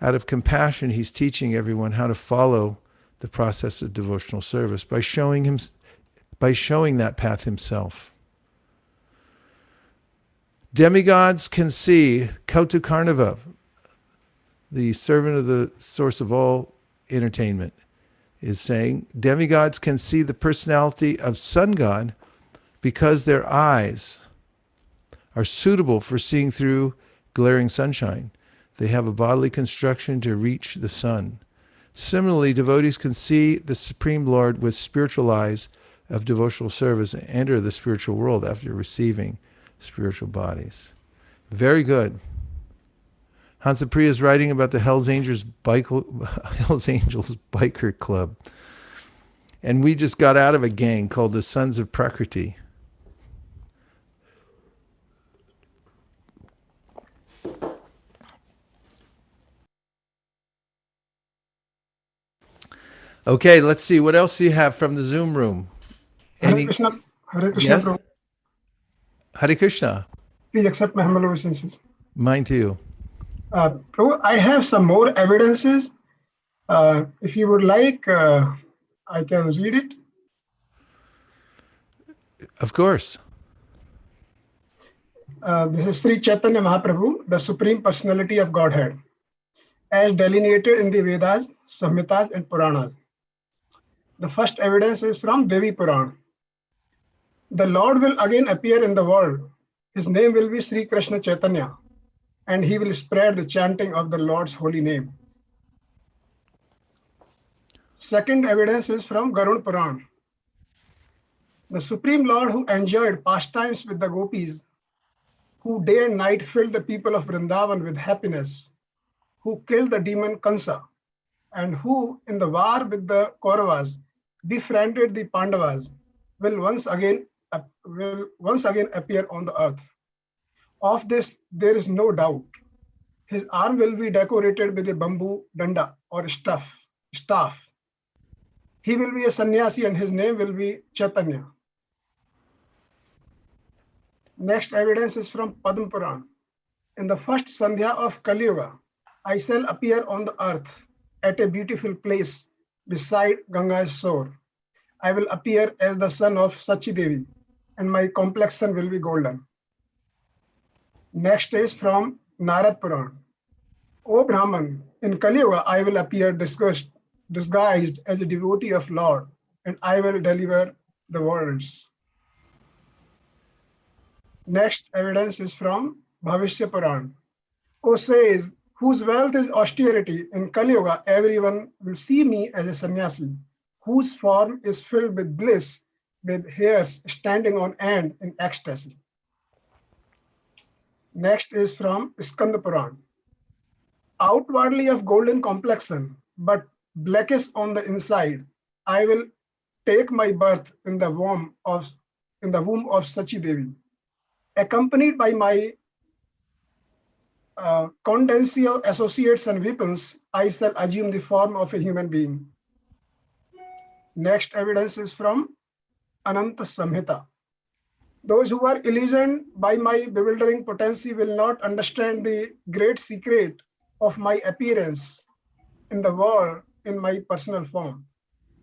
out of compassion, he's teaching everyone how to follow the process of devotional service by showing that path himself. Demigods can see Kautukarnava, the servant of the source of all entertainment, is saying demigods can see the personality of sun god because their eyes are suitable for seeing through glaring sunshine. They have a bodily construction to reach the sun. Similarly, devotees can see the Supreme Lord with spiritual eyes of devotional service and enter the spiritual world after receiving spiritual bodies. Very good. Hansapriya is writing about the Hells Angels Biker Club. And we just got out of a gang called the Sons of Prakriti. Okay, let's see. What else do you have from the Zoom room? Hare Krishna. Hare Krishna. Yes? Prabhu. Hare Krishna. Please accept my humble obeisances. Mine too. Prabhu, I have some more evidences. If you would like, I can read it. Of course. This is Sri Chaitanya Mahaprabhu, the Supreme Personality of Godhead, as delineated in the Vedas, Samhitas, and Puranas. The first evidence is from Devi Puran. The Lord will again appear in the world. His name will be Sri Krishna Chaitanya, and he will spread the chanting of the Lord's holy name. Second evidence is from Garud Puran. The Supreme Lord, who enjoyed pastimes with the gopis, who day and night filled the people of Vrindavan with happiness, who killed the demon Kansa, and who in the war with the Kauravas befriended the Pandavas, will once again appear on the earth. Of this, there is no doubt. His arm will be decorated with a bamboo danda or staff. He will be a sannyasi and his name will be Chaitanya. Next evidence is from Padma Puran. In the first Sandhya of Kali Yuga, I shall appear on the earth at a beautiful place beside Ganga's shore. I will appear as the son of Sachi Devi, and my complexion will be golden. Next is from Narad Puran. O Brahman, in Kali Yuga, I will appear disguised as a devotee of Lord, and I will deliver the worlds. Next evidence is from Bhavishya Puran. O sage, whose wealth is austerity, in Kali Yuga, everyone will see me as a sannyasi, whose form is filled with bliss, with hairs standing on end in ecstasy. Next is from Skanda Puran. Outwardly of golden complexion, but blackish on the inside, I will take my birth in the womb of Sachi Devi. Accompanied by my condensio associates and weapons, I shall assume the form of a human being. Next evidence is from Ananta Samhita. Those who are illusioned by my bewildering potency will not understand the great secret of my appearance in the world in my personal form,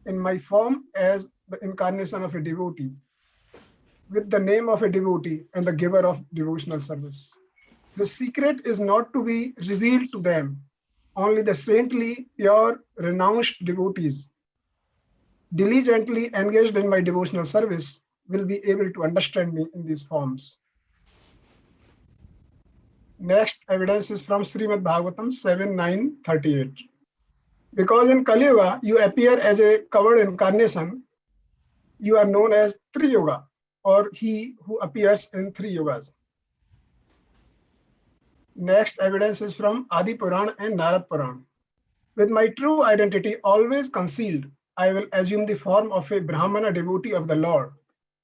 in my form as the incarnation of a devotee, with the name of a devotee and the giver of devotional service. The secret is not to be revealed to them. Only the saintly, pure, renounced devotees, diligently engaged in my devotional service, will be able to understand me in these forms. Next evidence is from Srimad Bhagavatam 7:9-38. Because in Kali Yuga, you appear as a covered incarnation, you are known as Tri Yuga, or he who appears in three yugas. Next evidence is from Adi Puran and Narad Puran. With my true identity always concealed, I will assume the form of a Brahmana devotee of the Lord,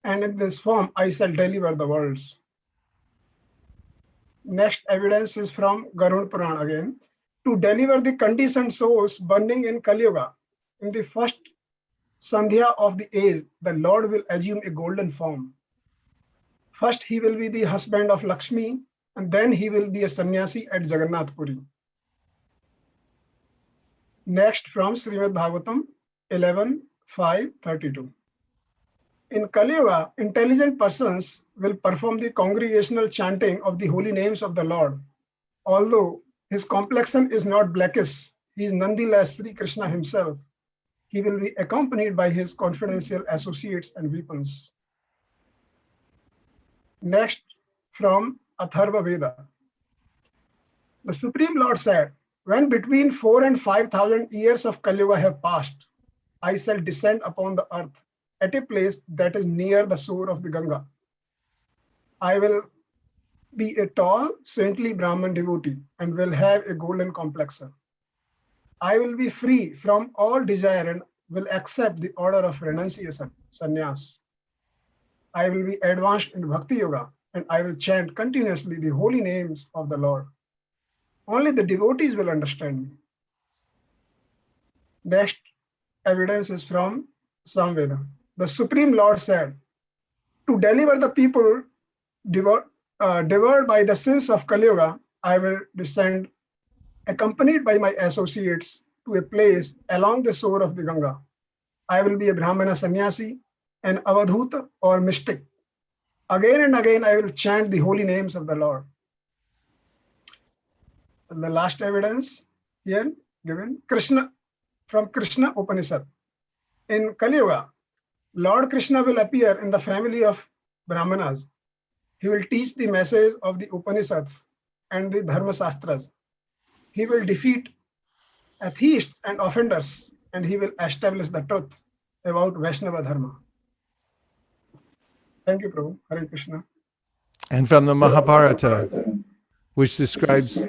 and in this form I shall deliver the worlds. Next evidence is from Garud Puran again. To deliver the conditioned souls burning in Kali Yuga, in the first Sandhya of the age, the Lord will assume a golden form. First, he will be the husband of Lakshmi, and then he will be a sannyasi at Jagannath Puri. Next, from Srimad Bhagavatam 11:5-32. In Kali Yuga, intelligent persons will perform the congregational chanting of the holy names of the Lord. Although his complexion is not blackish, he is nonetheless Sri Krishna himself. He will be accompanied by his confidential associates and weapons. Next, from Atharva Veda. The Supreme Lord said, when between 4,000 and 5,000 years of Kali Yuga have passed, I shall descend upon the earth at a place that is near the shore of the Ganga. I will be a tall, saintly Brahman devotee and will have a golden complexion. I will be free from all desire and will accept the order of renunciation, sannyas. I will be advanced in Bhakti Yoga and I will chant continuously the holy names of the Lord. Only the devotees will understand me. Next evidence is from Samveda. The Supreme Lord said, to deliver the people devoured by the sins of Kali Yuga, I will descend accompanied by my associates to a place along the shore of the Ganga. I will be a Brahmana sannyasi, an avadhuta or mystic. Again and again, I will chant the holy names of the Lord. And the last evidence here given, Krishna, from Krishna Upanishad. In Kali Yuga, Lord Krishna will appear in the family of Brahmanas. He will teach the message of the Upanishads and the Dharma Shastras. He will defeat atheists and offenders, and he will establish the truth about Vaishnava Dharma. Thank you, Prabhu. Hare Krishna. And from the Mahabharata, which describes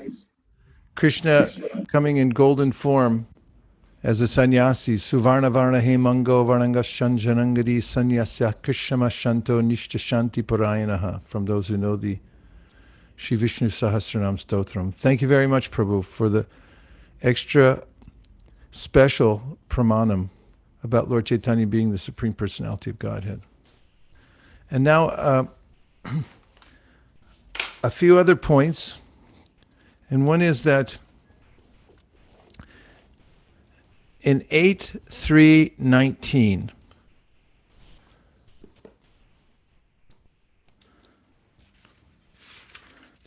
Krishna coming in golden form as a sannyasi, Suvarna Varna Hemango Varnanga Shanjanangadi Sanyasya Krishnama Shanto Nishta Shanti Parayanaha, from those who know the Shri Vishnu Sahasranam Stotram. Thank you very much, Prabhu, for the extra special pramanam about Lord Chaitanya being the Supreme Personality of Godhead. And now a few other points And one is that in 8.3.19,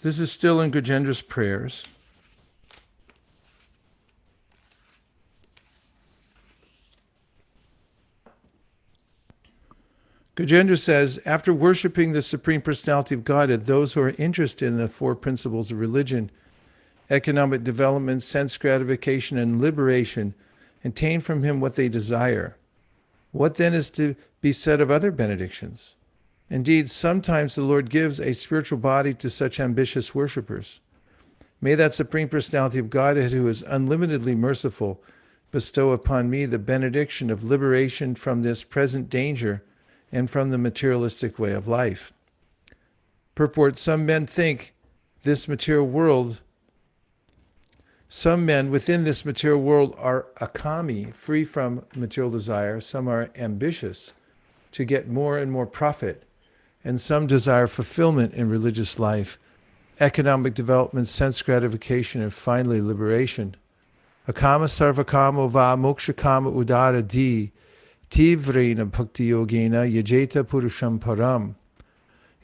this is still in Gajendra's prayers. Gajendra says, after worshiping the Supreme Personality of Godhead, those who are interested in the four principles of religion, economic development, sense gratification, and liberation, obtain from him what they desire. What then is to be said of other benedictions? Indeed, sometimes the Lord gives a spiritual body to such ambitious worshippers. May that Supreme Personality of Godhead, who is unlimitedly merciful, bestow upon me the benediction of liberation from this present danger and from the materialistic way of life. Purport, some men within this material world are akami, free from material desire. Some are ambitious to get more and more profit, and some desire fulfillment in religious life, economic development, sense gratification, and finally liberation. Akama sarvakamo va mokshakama udara di tivrena bhakti yogena yajeta purusham param.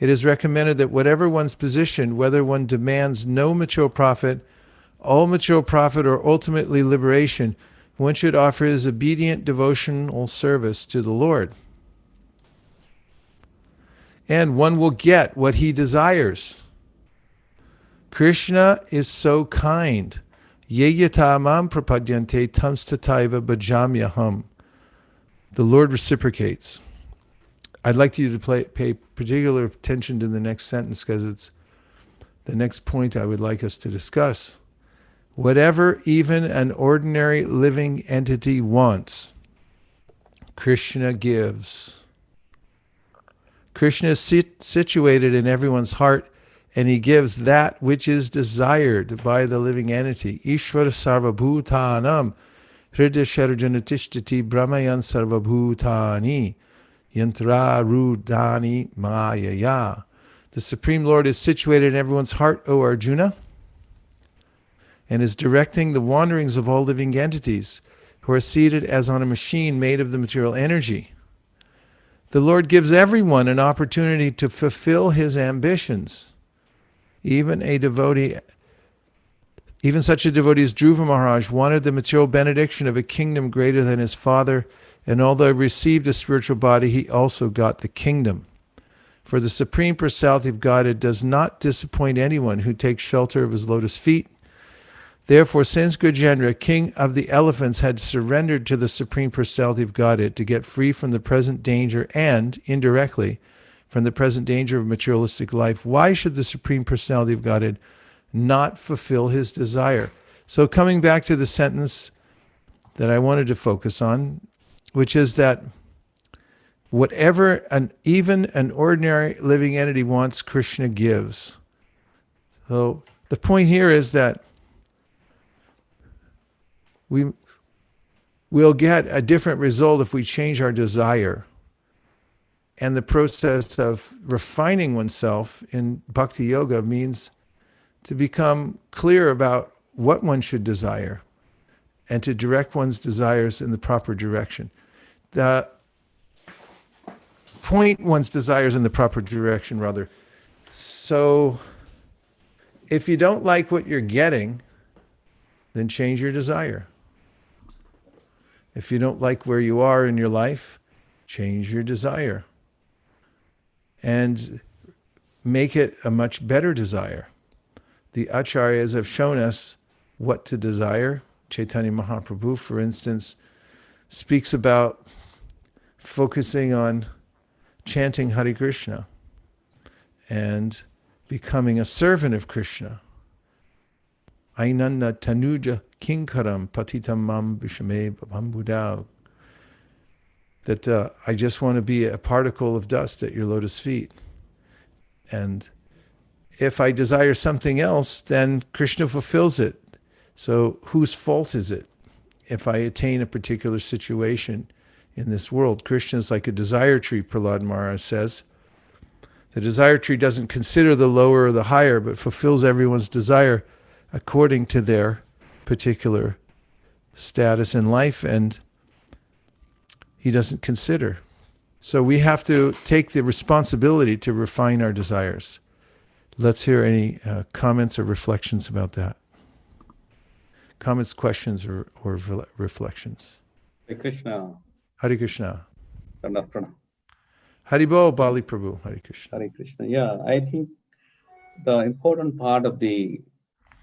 It is recommended that whatever one's position, whether one demands no material profit, all material profit, or ultimately liberation, one should offer his obedient devotional service to the Lord. And one will get what he desires. Krishna is so kind. Yeyata mam prapadyante tamstataiva bhajamyaham. The Lord reciprocates. I'd like you to pay particular attention to the next sentence because it's the next point I would like us to discuss. Whatever even an ordinary living entity wants, Krishna gives. Krishna is situated in everyone's heart, and he gives that which is desired by the living entity. Ishvara sarvabhutanam hridya sharjanatishthati brahmayan sarvabhutani yantra rudani mayaya. The Supreme Lord is situated in everyone's heart, O Arjuna, and is directing the wanderings of all living entities who are seated as on a machine made of the material energy. The Lord gives everyone an opportunity to fulfill his ambitions. Even such a devotee as Dhruva Maharaj wanted the material benediction of a kingdom greater than his father, and although he received a spiritual body, he also got the kingdom. For the Supreme Personality of Godhead does not disappoint anyone who takes shelter of his lotus feet. Therefore, since Gajendra, king of the elephants, had surrendered to the Supreme Personality of Godhead to get free from the present danger and, indirectly, from the present danger of materialistic life, why should the Supreme Personality of Godhead not fulfill his desire? So coming back to the sentence that I wanted to focus on, which is that whatever even an ordinary living entity wants, Krishna gives. So the point here is that we'll get a different result if we change our desire. And the process of refining oneself in bhakti yoga means to become clear about what one should desire and to direct one's desires in the proper direction. Point one's desires in the proper direction, rather. So if you don't like what you're getting, then change your desire. If you don't like where you are in your life, change your desire. And make it a much better desire. The acharyas have shown us what to desire. Chaitanya Mahaprabhu, for instance, speaks about focusing on chanting Hare Krishna and becoming a servant of Krishna. Ainanda tanuja kinkaram patitam mam vishame bhambudav. That I just want to be a particle of dust at your lotus feet. And if I desire something else, then Krishna fulfills it. So whose fault is it if I attain a particular situation in this world? Krishna is like a desire tree, Prahlad Maharaj says. The desire tree doesn't consider the lower or the higher, but fulfills everyone's desire according to their particular status in life, and he doesn't consider. So we have to take the responsibility to refine our desires. Let's hear any comments or reflections about that. Comments, questions, or reflections. Hare Krishna. Hare Krishna. Pranam. Haribol, Bali Prabhu. Hare Krishna. Hare Krishna. Yeah, I think the important part of the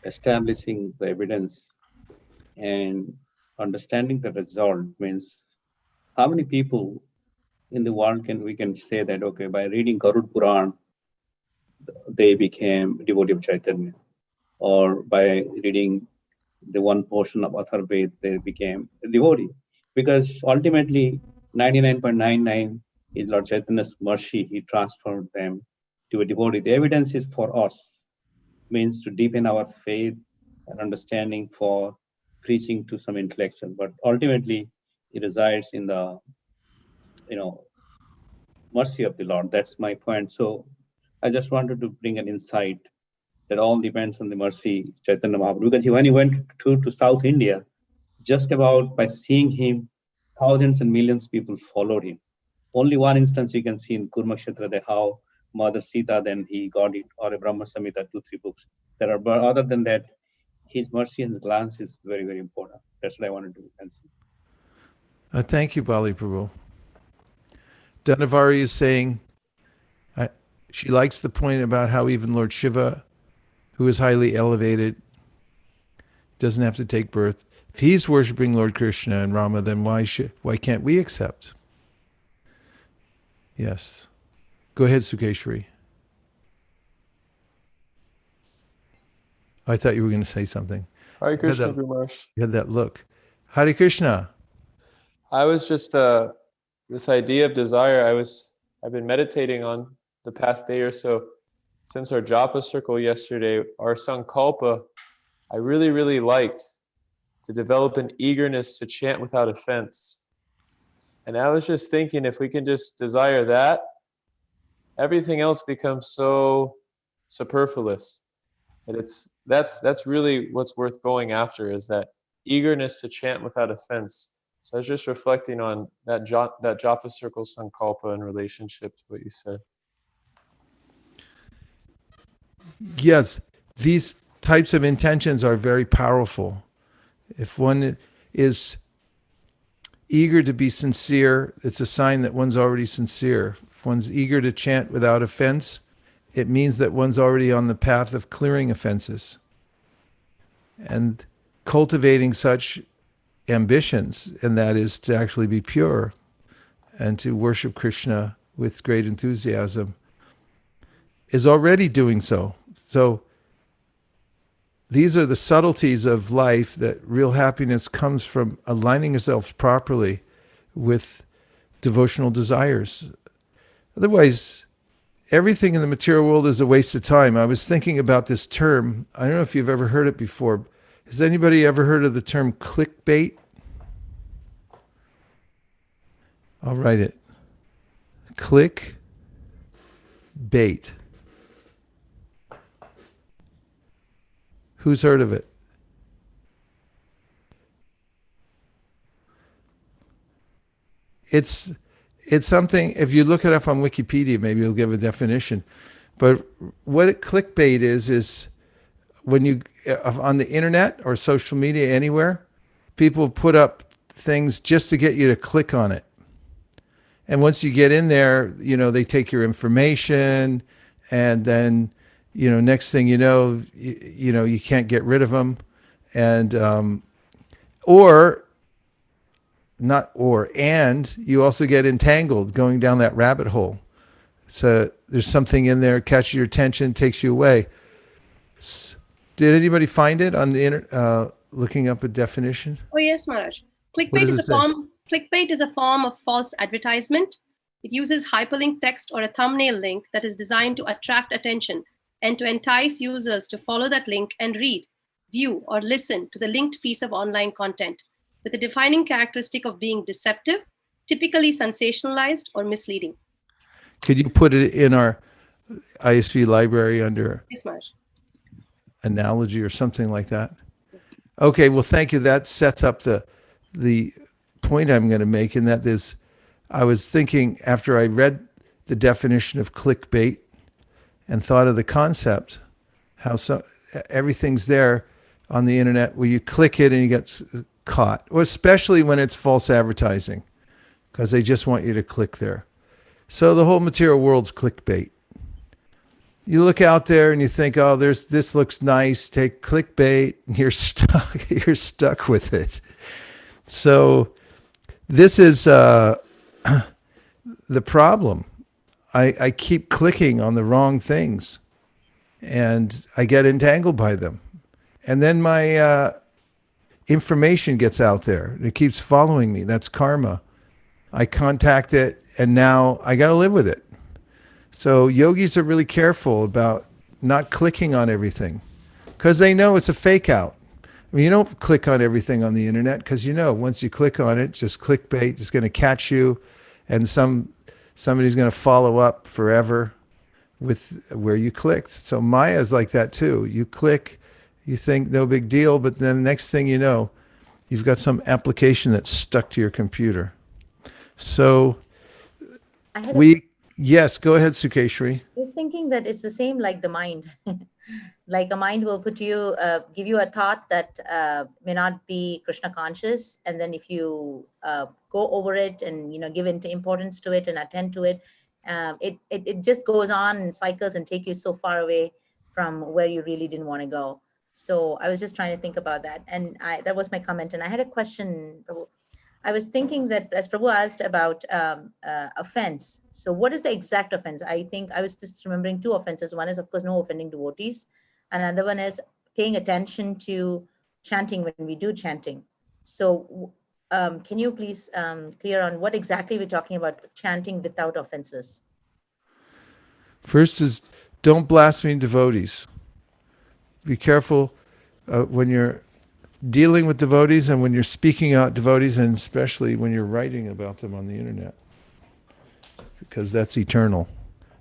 establishing the evidence and understanding the result means how many people in the world we can say that, okay, by reading Garud Puran, they became devotee of Chaitanya, or by reading the one portion of Atharvaveda, they became a devotee. Because ultimately, 99.99 is Lord Chaitanya's mercy. He transformed them to a devotee. The evidence is for us, means to deepen our faith and understanding for preaching to some intellectual. But ultimately, it resides in the, mercy of the Lord. That's my point. So I just wanted to bring an insight that all depends on the mercy Chaitanya Mahaprabhu. Because when he went to South India, just about by seeing him, thousands and millions of people followed him. Only one instance we can see in Kurmakshetra, that how Mother Sita, then he got it, or a Brahma Samhita, 2-3 books. But other than that, his mercy and his glance is very, very important. That's what I wanted to answer. Thank you, Bali Prabhu. Dhanavari is saying she likes the point about how even Lord Shiva, who is highly elevated, doesn't have to take birth. If he's worshiping Lord Krishna and Rama, then why can't we accept? Yes. Go ahead, Sukeshwari. I thought you were going to say something. Hare Krishna, Guru Maharaj. You had that look. Hare Krishna. I was just this idea of desire. I've been meditating on the past day or so since our japa circle yesterday. Our sankalpa, I really, really liked to develop an eagerness to chant without offense. And I was just thinking, if we can just desire that, everything else becomes so superfluous. And that's really what's worth going after, is that eagerness to chant without offense. So I was just reflecting on that japa circle sankalpa in relationship to what you said. Yes, these types of intentions are very powerful. If one is eager to be sincere, it's a sign that one's already sincere. If one's eager to chant without offense, it means that one's already on the path of clearing offenses. And cultivating such ambitions, and that is to actually be pure and to worship Krishna with great enthusiasm, is already doing so. So these are the subtleties of life, that real happiness comes from aligning yourself properly with devotional desires. Otherwise, everything in the material world is a waste of time. I was thinking about this term. I don't know if you've ever heard it before. Has anybody ever heard of the term clickbait? I'll write it. Clickbait. Who's heard of it? It's something, if you look it up on Wikipedia, maybe you'll give a definition. But what clickbait is when you, on the internet or social media, anywhere, people put up things just to get you to click on it. And once you get in there, they take your information, and then, next thing you know, you can't get rid of them. And, and you also get entangled going down that rabbit hole. So there's something in there, catches your attention, takes you away. Did anybody find it on the internet, looking up a definition? Oh, yes, Maharaj. Clickbait is a form of false advertisement. It uses hyperlink text or a thumbnail link that is designed to attract attention and to entice users to follow that link and read, view, or listen to the linked piece of online content, with a defining characteristic of being deceptive, typically sensationalized or misleading. Could you put it in our ISV library under? Yes, Maharaj. analogy or something like that. Okay, well, thank you. That sets up the point I'm going to make, and that is, I was thinking after I read the definition of clickbait and thought of the concept, how everything's there on the internet where you click it and you get caught, or especially when it's false advertising, because they just want you to click there. So the whole material world's clickbait. You look out there and you think, oh, this looks nice. Take clickbait, and you're stuck. You're stuck with it. So this is the problem. I keep clicking on the wrong things, and I get entangled by them. And then my information gets out there. It keeps following me. That's karma. I contact it, and now I got to live with it. So yogis are really careful about not clicking on everything, because they know it's a fake out. I mean, you don't click on everything on the internet, because you know once you click on it, just clickbait is going to catch you, and somebody's going to follow up forever with where you clicked. So Maya's like that too. You click, you think no big deal, but then next thing you know, you've got some application that's stuck to your computer. So yes, go ahead, Sukeshri. I was thinking that it's the same like the mind. Like a mind will put you, give you a thought that may not be Krishna conscious, and then if you go over it and give into importance to it and attend to it, it just goes on in cycles and take you so far away from where you really didn't want to go. So I was just trying to think about that, and that was my comment. And I had a question. I was thinking that as Prabhu asked about offense. So what is the exact offense? I think I was just remembering two offenses. One is, of course, no offending devotees. And another one is paying attention to chanting when we do chanting. So can you please clear on what exactly we're talking about chanting without offenses? First is, don't blaspheme devotees. Be careful when you're dealing with devotees and when you're speaking out devotees, and especially when you're writing about them on the internet, because that's eternal.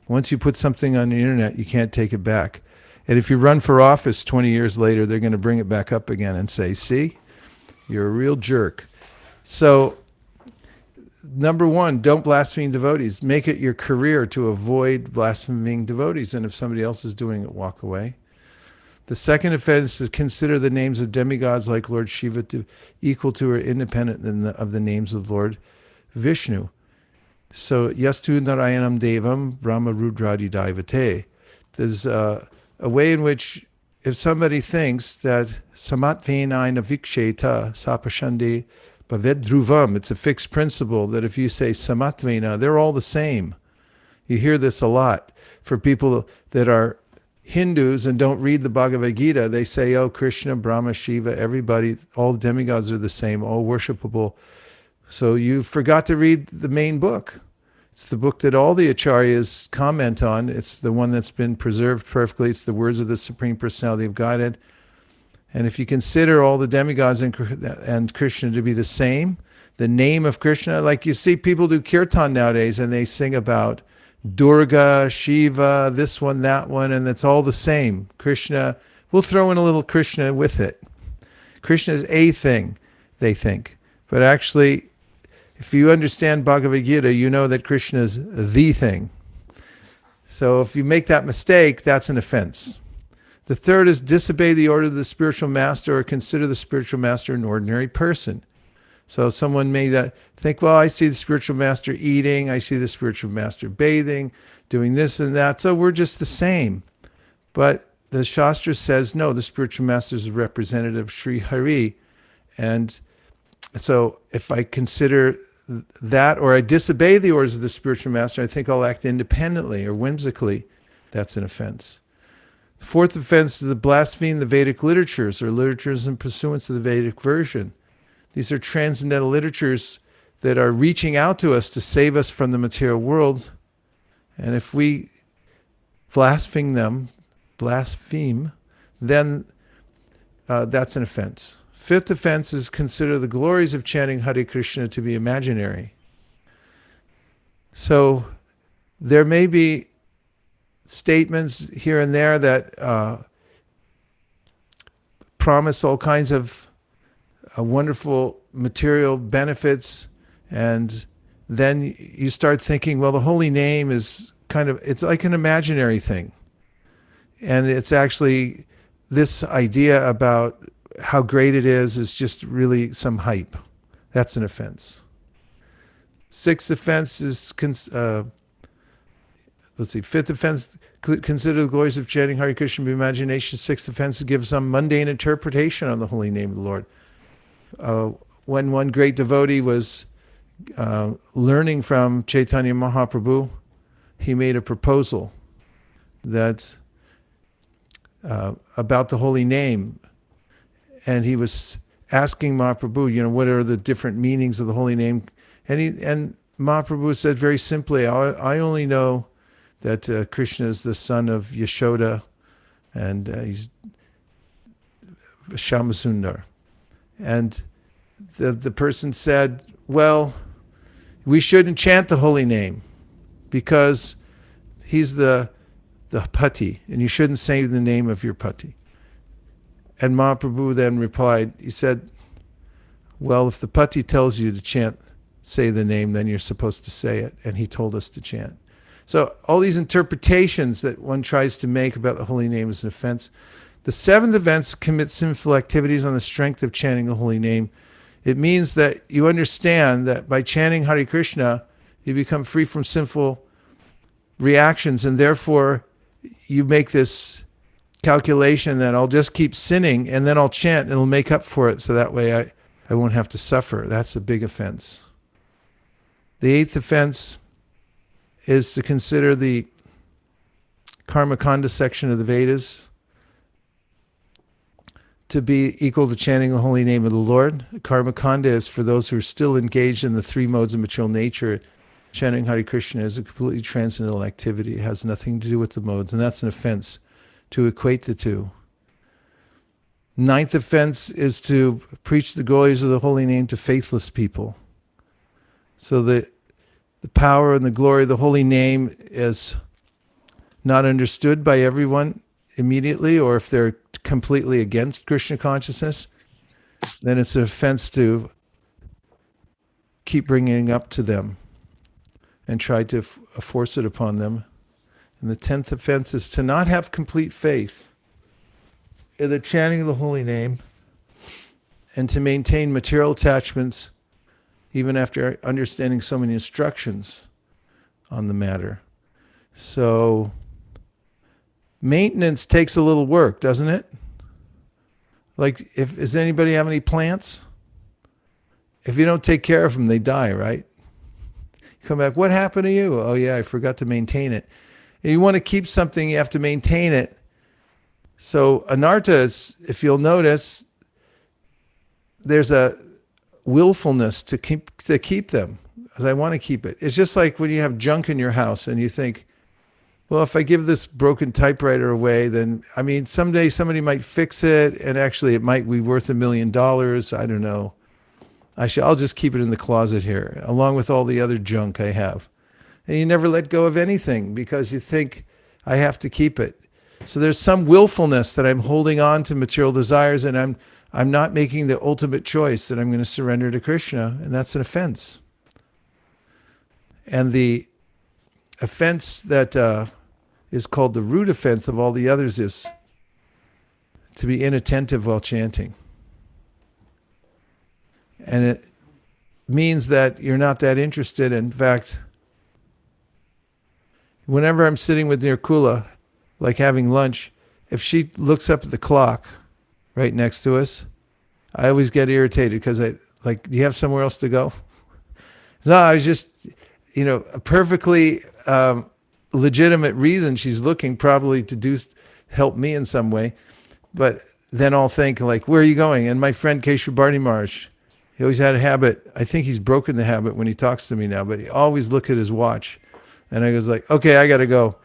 Once you put something on the internet, you can't take it back. And if you run for office 20 years later, they're going to bring it back up again and say, see, you're a real jerk. So number one, don't blaspheme devotees. Make it your career to avoid blaspheming devotees. And if somebody else is doing it, walk away. The second offense is consider the names of demigods like Lord Shiva equal to or independent of the names of Lord Vishnu. So, Yastu Narayanam Devam Brahma Rudradi Daivate. There's a way in which if somebody thinks that Samatvenaina Viksheta Sapashandi Bhaved Dhruvam, it's a fixed principle that if you say Samatvena, they're all the same. You hear this a lot for people that are Hindus and don't read the Bhagavad Gita. They say, oh, Krishna, Brahma, Shiva, everybody, all demigods are the same, all worshipable. So you forgot to read the main book. It's the book that all the acharyas comment on. It's the one that's been preserved perfectly. It's the words of the Supreme Personality of Godhead. And if you consider all the demigods and Krishna to be the same, the name of Krishna, like you see people do kirtan nowadays and they sing about Durga, Shiva, this one, that one, and it's all the same. Krishna, we'll throw in a little Krishna with it. Krishna is a thing, they think. But actually, if you understand Bhagavad Gita, you know that Krishna is the thing. So if you make that mistake, that's an offense. The third is disobey the order of the spiritual master or consider the spiritual master an ordinary person. So someone may think, well, I see the spiritual master eating, I see the spiritual master bathing, doing this and that, so we're just the same. But the Shastra says, no, the spiritual master is a representative of Sri Hari. And so if I consider that, or I disobey the orders of the spiritual master, I think I'll act independently or whimsically, that's an offense. The fourth offense is the blaspheme the Vedic literatures or literatures in pursuance of the Vedic version. These are transcendental literatures that are reaching out to us to save us from the material world. And if we blaspheme them, then that's an offense. Fifth offense is consider the glories of chanting Hare Krishna to be imaginary. So there may be statements here and there that promise all kinds of wonderful material benefits, and then you start thinking, well, the holy name is it's like an imaginary thing. And it's actually this idea about how great it is just really some hype. That's an offense. Sixth offense is, fifth offense, consider the glories of chanting Hare Krishna by imagination. Sixth offense, give some mundane interpretation on the holy name of the Lord. When one great devotee was learning from Chaitanya Mahaprabhu, he made a proposal that about the holy name, and he was asking Mahaprabhu, what are the different meanings of the holy name? And Mahaprabhu said very simply, I only know that Krishna is the son of Yashoda, and he's Shyamasundar. And the person said, well, we shouldn't chant the holy name because he's the pati, and you shouldn't say the name of your pati. And Mahaprabhu then replied, he said, well, if the pati tells you to say the name, then you're supposed to say it, and he told us to chant. So all these interpretations that one tries to make about the holy name is an offense. The seventh offense, commit sinful activities on the strength of chanting the holy name. It means that you understand that by chanting Hare Krishna, you become free from sinful reactions, and therefore you make this calculation that I'll just keep sinning and then I'll chant and it'll make up for it, so that way I won't have to suffer. That's a big offense. The eighth offense is to consider the Karmakanda section of the Vedas to be equal to chanting the holy name of the Lord. Karmakanda is for those who are still engaged in the three modes of material nature. Chanting Hare Krishna is a completely transcendental activity. It has nothing to do with the modes, and that's an offense to equate the two. Ninth offense is to preach the glories of the holy name to faithless people. So the power and the glory of the holy name is not understood by everyone immediately, or if they're completely against Krishna consciousness, then it's an offense to keep bringing it up to them and try to force it upon them. And the 10th offense is to not have complete faith in the chanting of the holy name and to maintain material attachments even after understanding so many instructions on the matter. So maintenance takes a little work, doesn't it? Like, does anybody have any plants? If you don't take care of them, they die, right? You come back, what happened to you? Oh yeah, I forgot to maintain it. If you want to keep something, you have to maintain it. So anarthas, if you'll notice, there's a willfulness to keep them, as I want to keep it. It's just like when you have junk in your house and you think, well, if I give this broken typewriter away, then, someday somebody might fix it, and actually it might be worth $1 million. I don't know. I'll just keep it in the closet here, along with all the other junk I have. And you never let go of anything because you think, I have to keep it. So there's some willfulness that I'm holding on to material desires, and I'm not making the ultimate choice that I'm going to surrender to Krishna, and that's an offense. And the offense that is called the root offense of all the others is to be inattentive while chanting. And it means that you're not that interested. In fact, whenever I'm sitting with Nirkula, like having lunch, if she looks up at the clock right next to us, I always get irritated because do you have somewhere else to go? No, I was just, a perfectly legitimate reason she's looking probably to help me in some way. But then I'll think where are you going? And my friend Keshav Bharti Maharaj, he always had a habit. I think he's broken the habit when he talks to me now, but he always look at his watch. And I was like, okay, I got to go.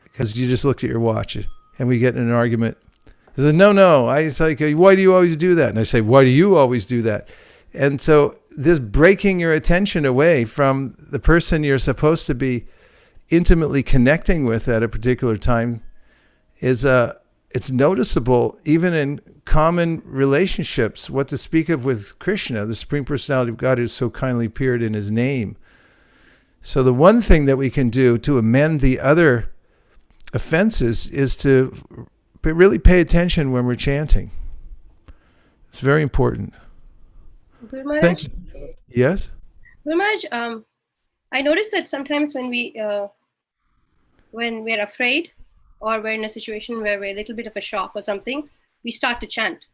Because you just looked at your watch. And we get in an argument. He said, no. It's like, why do you always do that? And I say, why do you always do that? And so this breaking your attention away from the person you're supposed to be intimately connecting with at a particular time is a it's noticeable even in common relationships, what to speak of with Krishna, the Supreme Personality of God, who so kindly appeared in his name. So the one thing that we can do to amend the other offenses is to really pay attention when we're chanting. It's very important. Guru Maharaj? Thank you. Yes? Guru Maharaj, I noticed that sometimes when we're afraid or we're in a situation where we're a little bit of a shock or something, we start to chant.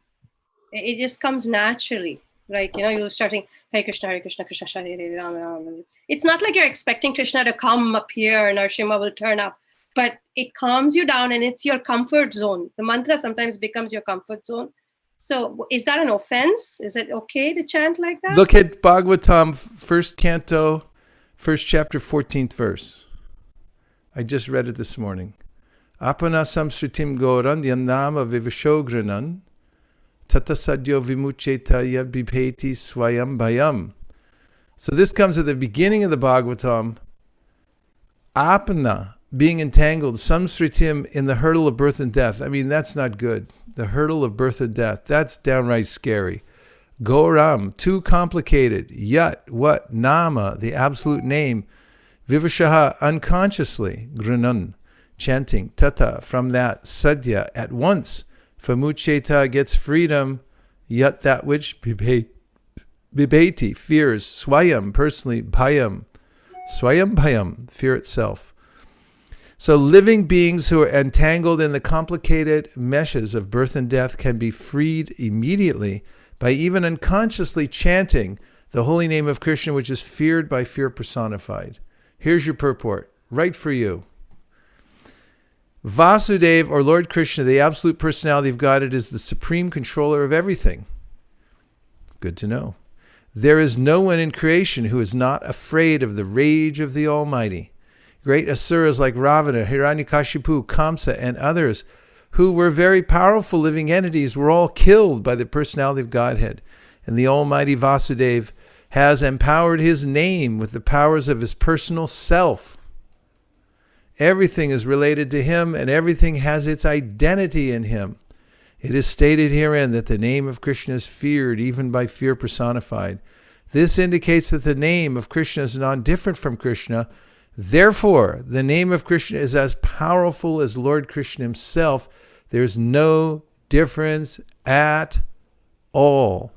It just comes naturally. Like, you're starting Hare Krishna, Krishna Hare Hare, Rama Rama. It's not like you're expecting Krishna to come up here and Narsimha will turn up, but it calms you down and it's your comfort zone. The mantra sometimes becomes your comfort zone. So is that an offense? Is it okay to chant like that? Look at Bhagavatam, 1st canto, 1st chapter, 14th verse. I just read it this morning. Apana samsritim goran yanama vivashogranan tata sadyo vimucheta yabhipeti swayam bhayam. So this comes at the beginning of the Bhagavatam. Apana, being entangled, samsritim, in the hurdle of birth and death. I mean, that's not good. The hurdle of birth and death. That's downright scary. Goram, too complicated. Yat, what? Nama, the absolute name. Vivashaha, unconsciously. Grinan, chanting. Tata, from that. Sadhya, at once. Famucheta, gets freedom. Yat, that which. Bibeti, fears. Swayam, personally. Bhayam. Swayam bhayam, fear itself. So living beings who are entangled in the complicated meshes of birth and death can be freed immediately by even unconsciously chanting the holy name of Krishna, which is feared by fear personified. Here's your purport, right for you. Vasudeva, or Lord Krishna, the absolute personality of God, it is the supreme controller of everything. Good to know. There is no one in creation who is not afraid of the rage of the Almighty. Great asuras like Ravana, Hiranyakashipu, Kamsa, and others who were very powerful living entities were all killed by the personality of Godhead. And the Almighty Vasudeva has empowered his name with the powers of his personal self. Everything is related to him and everything has its identity in him. It is stated herein that the name of Krishna is feared even by fear personified. This indicates that the name of Krishna is non-different from Krishna. Therefore, the name of Krishna is as powerful as Lord Krishna himself. There's no difference at all.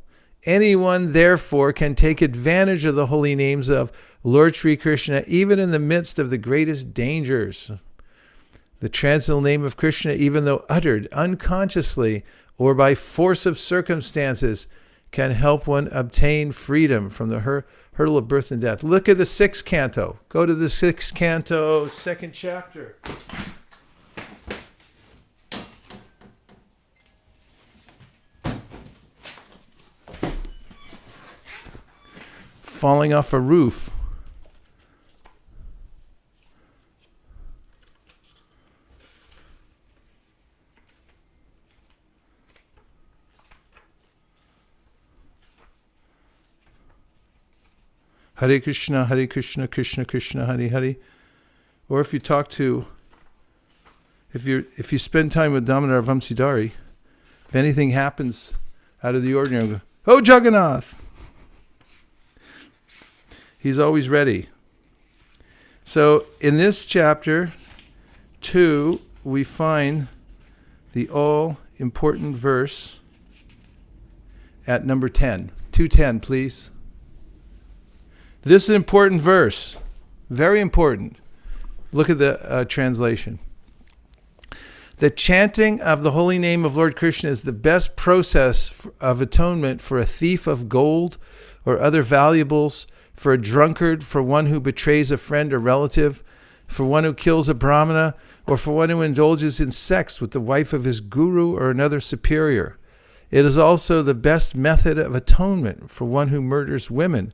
Anyone, therefore, can take advantage of the holy names of Lord Sri Krishna, even in the midst of the greatest dangers. The transcendental name of Krishna, even though uttered unconsciously or by force of circumstances, can help one obtain freedom from the hurdle of birth and death. Look at the 6th canto. Go to the 6th canto, 2nd chapter. Falling off a roof. Hare Krishna, Krishna Krishna, Hare Hare. Or if you talk to, if you spend time with Damodar Vamsidhari, if anything happens out of the ordinary, go, oh Jagannath! He's always ready. So in this chapter 2, we find the all-important verse at number 10. 210, please. This is an important verse, very important. Look at the translation. The chanting of the holy name of Lord Krishna is the best process of atonement for a thief of gold or other valuables, for a drunkard, for one who betrays a friend or relative, for one who kills a brahmana, or for one who indulges in sex with the wife of his guru or another superior. It is also the best method of atonement for one who murders women,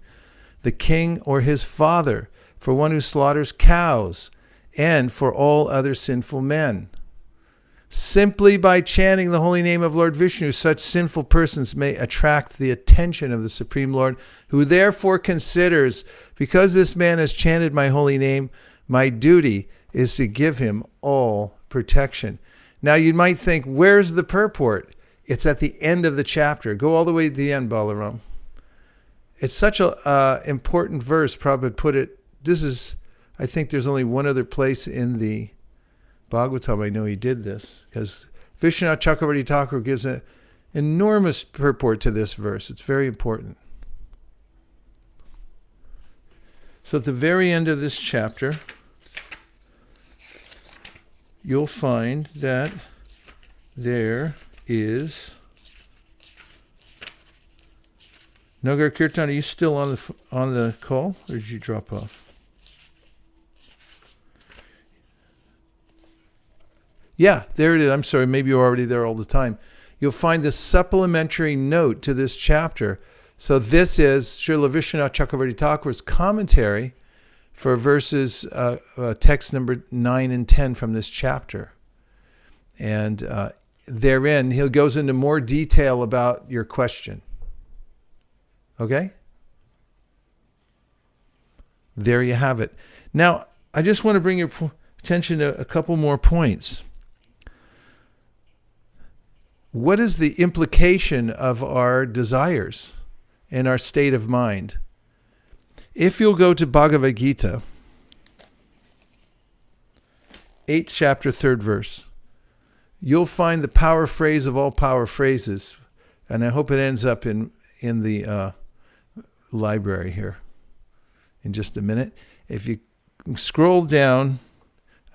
the king or his father, for one who slaughters cows, and for all other sinful men. Simply by chanting the holy name of Lord Vishnu, such sinful persons may attract the attention of the Supreme Lord, who therefore considers, because this man has chanted my holy name, my duty is to give him all protection. Now you might think, where's the purport? It's at the end of the chapter. Go all the way to the end, Balaram. It's such a important verse. Prabhupada put it. This is, I think there's only one other place in the Bhagavatam I know he did this, because Vishwanath Chakravarti Thakur gives an enormous purport to this verse. It's very important. So at the very end of this chapter, you'll find that there is Nagar Kirtan. Are you still on the call, or did you drop off? Yeah, there it is. I'm sorry, maybe you're already there all the time. You'll find the supplementary note to this chapter. So this is Srila Vishwanath Chakravarti Thakur's commentary for verses, text number 9 and 10 from this chapter. And therein, he goes into more detail about your question. Okay? There you have it. Now, I just want to bring your attention to a couple more points. What is the implication of our desires and our state of mind? If you'll go to Bhagavad Gita, 8th chapter, 3rd verse, you'll find the power phrase of all power phrases, and I hope it ends up in the library here in just a minute. If you scroll down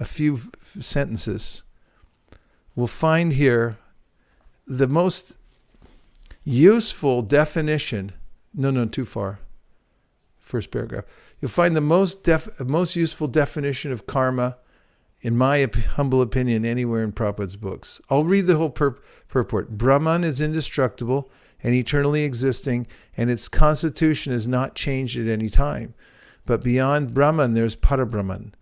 a few sentences, we'll find here the most useful definition. No, too far. First paragraph. You'll find the most useful definition of karma, in my humble opinion, anywhere in Prabhupada's books. I'll read the whole purport. Brahman is indestructible and eternally existing, and its constitution is not changed at any time. But beyond Brahman, there's Parabrahman.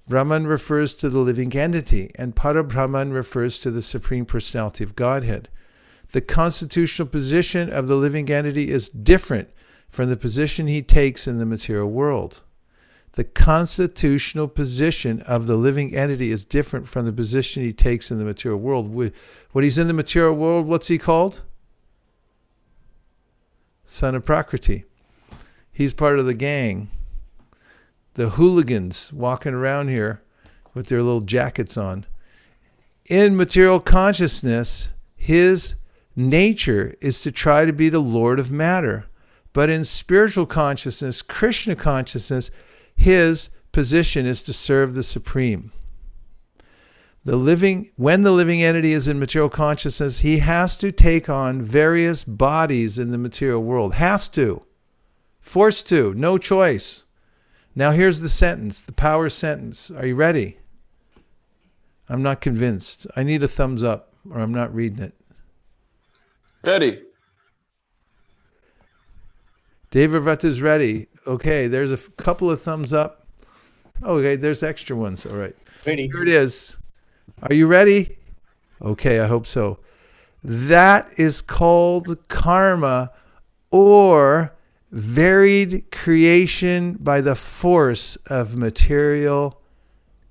Brahman refers to the living entity, and Parabrahman refers to the Supreme Personality of Godhead. The constitutional position of the living entity is different from the position he takes in the material world. The constitutional position of the living entity is different from the position he takes in the material world. When he's in the material world, what's he called? Son of Prakriti. He's part of the gang. The hooligans walking around here with their little jackets on. In material consciousness, his nature is to try to be the Lord of matter. But in spiritual consciousness, Krishna consciousness, his position is to serve the Supreme. When the living entity is in material consciousness, he has to take on various bodies in the material world. Has to. Forced to. No choice. Now here's the sentence, the power sentence. Are you ready? I'm not convinced. I need a thumbs up or I'm not reading it. Ready. Devavrata's ready. Okay, there's a couple of thumbs up. Okay, there's extra ones. All right. Ready. Here it is. Are you ready? Okay, I hope so. That is called karma, or varied creation by the force of material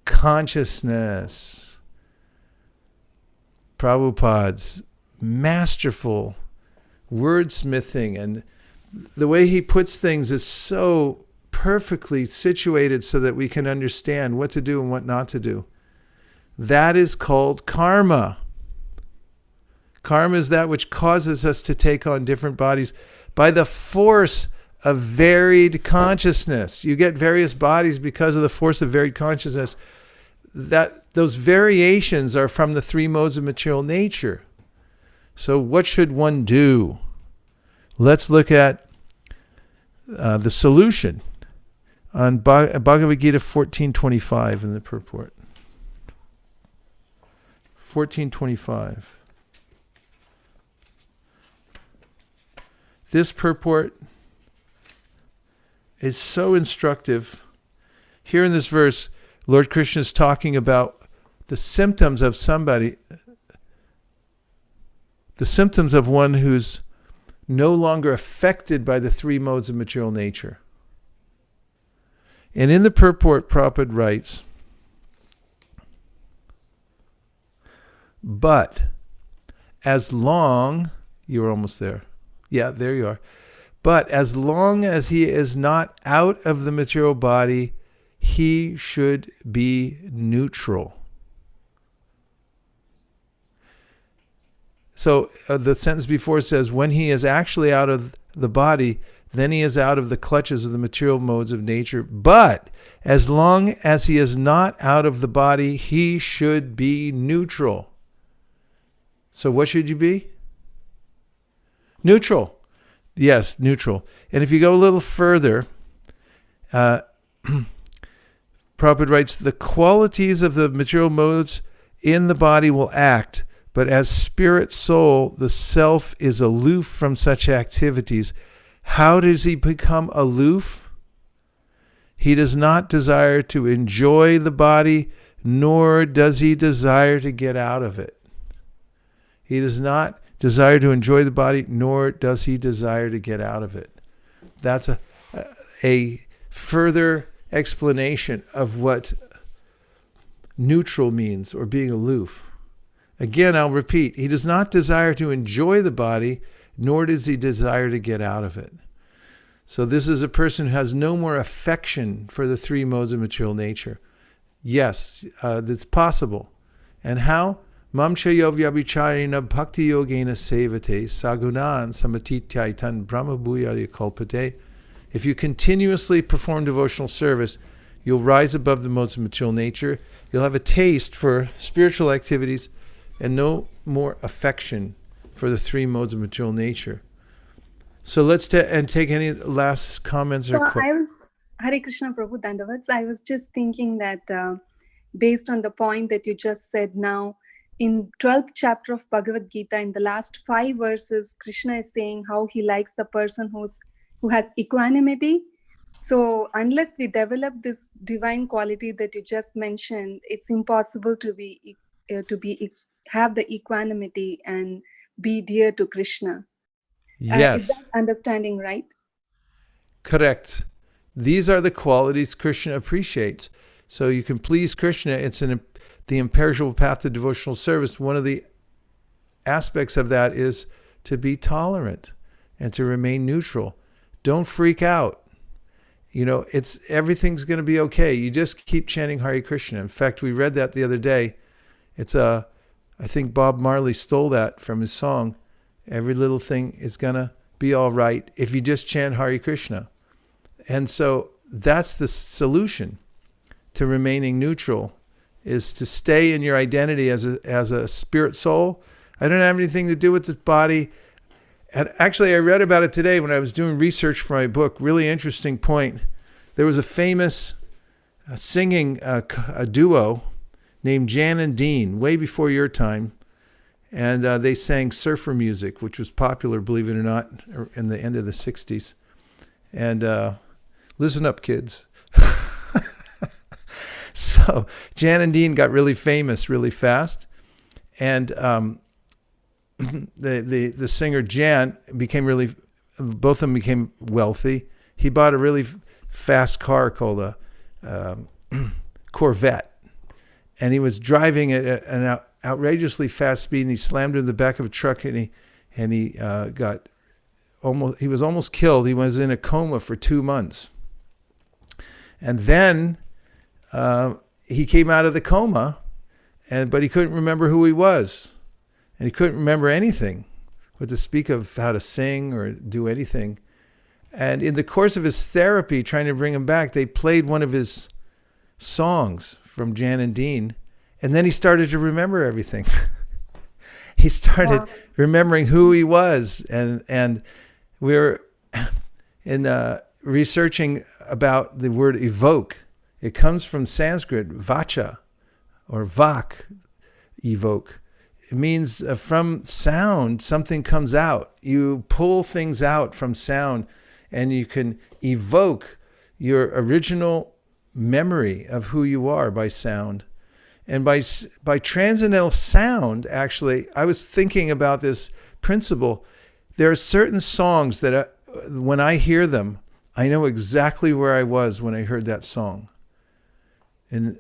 consciousness. Prabhupada's masterful wordsmithing, and the way he puts things is so perfectly situated so that we can understand what to do and what not to do. That is called karma. Karma is that which causes us to take on different bodies by the force of varied consciousness. You get various bodies because of the force of varied consciousness. Those variations are from the three modes of material nature. So what should one do? Let's look at the solution on Bhagavad Gita 14:25 in the purport. 14:25. This purport is so instructive. Here in this verse, Lord Krishna is talking about the symptoms of somebody, the symptoms of one who's no longer affected by the three modes of material nature. And in the purport, Prabhupada writes, But as long, you were almost there. Yeah, there you are. But as long as he is not out of the material body, he should be neutral. So the sentence before says, when he is actually out of the body, then he is out of the clutches of the material modes of nature. But as long as he is not out of the body, he should be neutral. So what should you be? Neutral. Yes, neutral. And if you go a little further, Prabhupada writes, the qualities of the material modes in the body will act, but as spirit soul, the self is aloof from such activities. How does he become aloof? He does not desire to enjoy the body, nor does he desire to get out of it. He does not desire to enjoy the body, nor does he desire to get out of it. That's a further explanation of what neutral means, or being aloof. Again, I'll repeat, he does not desire to enjoy the body, nor does he desire to get out of it. So this is a person who has no more affection for the three modes of material nature. Yes, that's possible. And how? Mamchayo vyabhicharina bhakti yogena sevate sagunan samatityaitan brahmabhuya kalpate. If you continuously perform devotional service, you'll rise above the modes of material nature. You'll have a taste for spiritual activities and no more affection for the three modes of material nature. So let's take any last comments or questions. Hare Krishna Prabhu Dandavats. I was just thinking that based on the point that you just said now, in 12th chapter of Bhagavad Gita, in the last 5 verses, Krishna is saying how he likes the person who has equanimity. So unless we develop this divine quality that you just mentioned, it's impossible to have the equanimity and be dear to Krishna. Yes. Is that understanding right? Correct. These are the qualities Krishna appreciates. So you can please Krishna. It's the imperishable path to devotional service. One of the aspects of that is to be tolerant and to remain neutral. Don't freak out. You know, everything's going to be okay. You just keep chanting Hare Krishna. In fact, we read that the other day. I think Bob Marley stole that from his song. Every little thing is going to be all right if you just chant Hare Krishna. And so that's the solution to remaining neutral, is to stay in your identity as a spirit soul. I don't have anything to do with this body. And actually, I read about it today when I was doing research for my book. Really interesting point. There was a famous singing a duo named Jan and Dean, way before your time. And they sang surfer music, which was popular, believe it or not, in the end of the 60s. And listen up, kids. So Jan and Dean got really famous really fast. And the singer Jan both of them became wealthy. He bought a really fast car called a Corvette. And he was driving it at an outrageously fast speed, and he slammed into the back of a truck, and he was almost killed. He was in a coma for 2 months. And then he came out of the coma, but he couldn't remember who he was. And he couldn't remember anything, but to speak of how to sing or do anything. And in the course of his therapy, trying to bring him back, they played one of his songs from Jan and Dean, and then he started to remember everything. He started remembering who he was, and we were researching about the word evoke. It comes from Sanskrit, vacha, or vak, evoke. It means from sound, something comes out. You pull things out from sound, and you can evoke your original memory of who you are by sound. And by transcendental sound, actually, I was thinking about this principle. There are certain songs that when I hear them, I know exactly where I was when I heard that song. And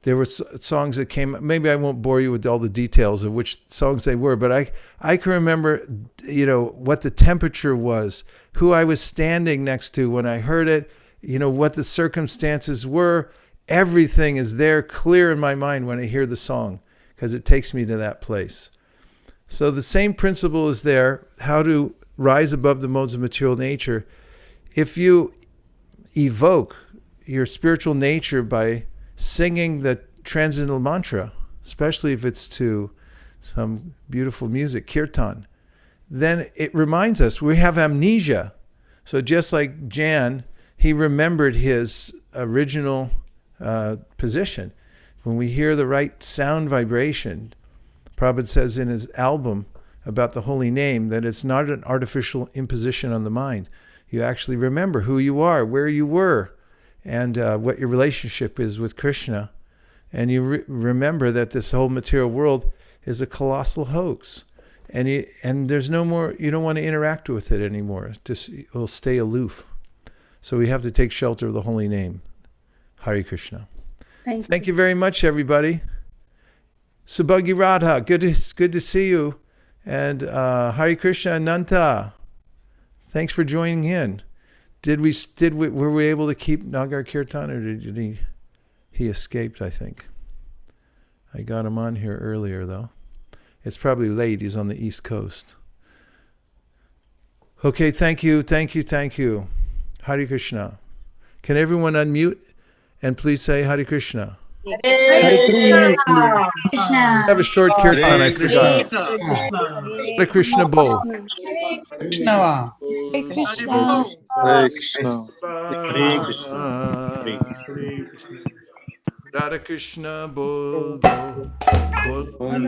there were songs that came. Maybe I won't bore you with all the details of which songs they were, but I can remember, what the temperature was, who I was standing next to when I heard it, what the circumstances were. Everything is there clear in my mind when I hear the song, because it takes me to that place. So the same principle is there, how to rise above the modes of material nature. If you evoke your spiritual nature by singing the transcendental mantra, especially if it's to some beautiful music, kirtan, then it reminds us we have amnesia. So just like Jan, he remembered his original position. When we hear the right sound vibration, Prabhupada says in his album about the holy name that it's not an artificial imposition on the mind. You actually remember who you are, where you were, and what your relationship is with Krishna. And you remember that this whole material world is a colossal hoax. And there's no more, you don't want to interact with it anymore. It will stay aloof. So we have to take shelter of the holy name. Hare Krishna. Thank you very much, everybody. Subhagi Radha, good to see you. And Hare Krishna Ananta, thanks for joining in. Were we able to keep Nagar Kirtan, or did he escaped, I think. I got him on here earlier, though. It's probably late. He's on the East Coast. Okay, thank you. Hare Krishna. Can everyone unmute and please say Hare Krishna? Hare Krishna. Have a short kirtan, I forgot. Hare Krishna Bol. Krishna. Krishna. Hare Krishna. Hare Krishna. Hare Krishna. Radha Krishna Bol Bol Bol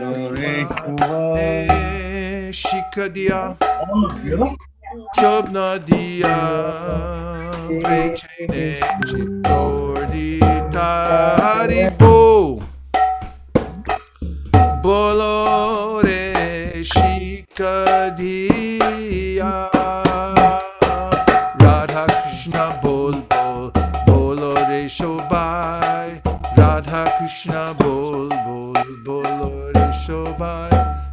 Shika Dia Shobna Dia Prechene Chitori Hari Bo Bolo Re Shika Dia Radha Krishna Bol Bol Bolo Re Shobai Radha Krishna Bol Bol Bolo Re Shobai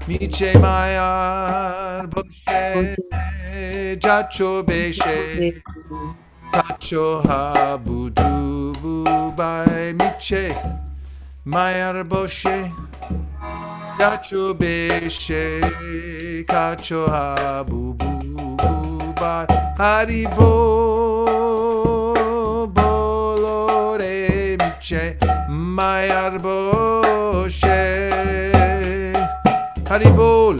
Miche Mayar Boshe Jacho Beshe Kacho Habudu Bubai Miche Mayar Boshe Jacho Beshe Kacho Habubu Bubai Haribo Bolore Miche Mayar Boshe Haribol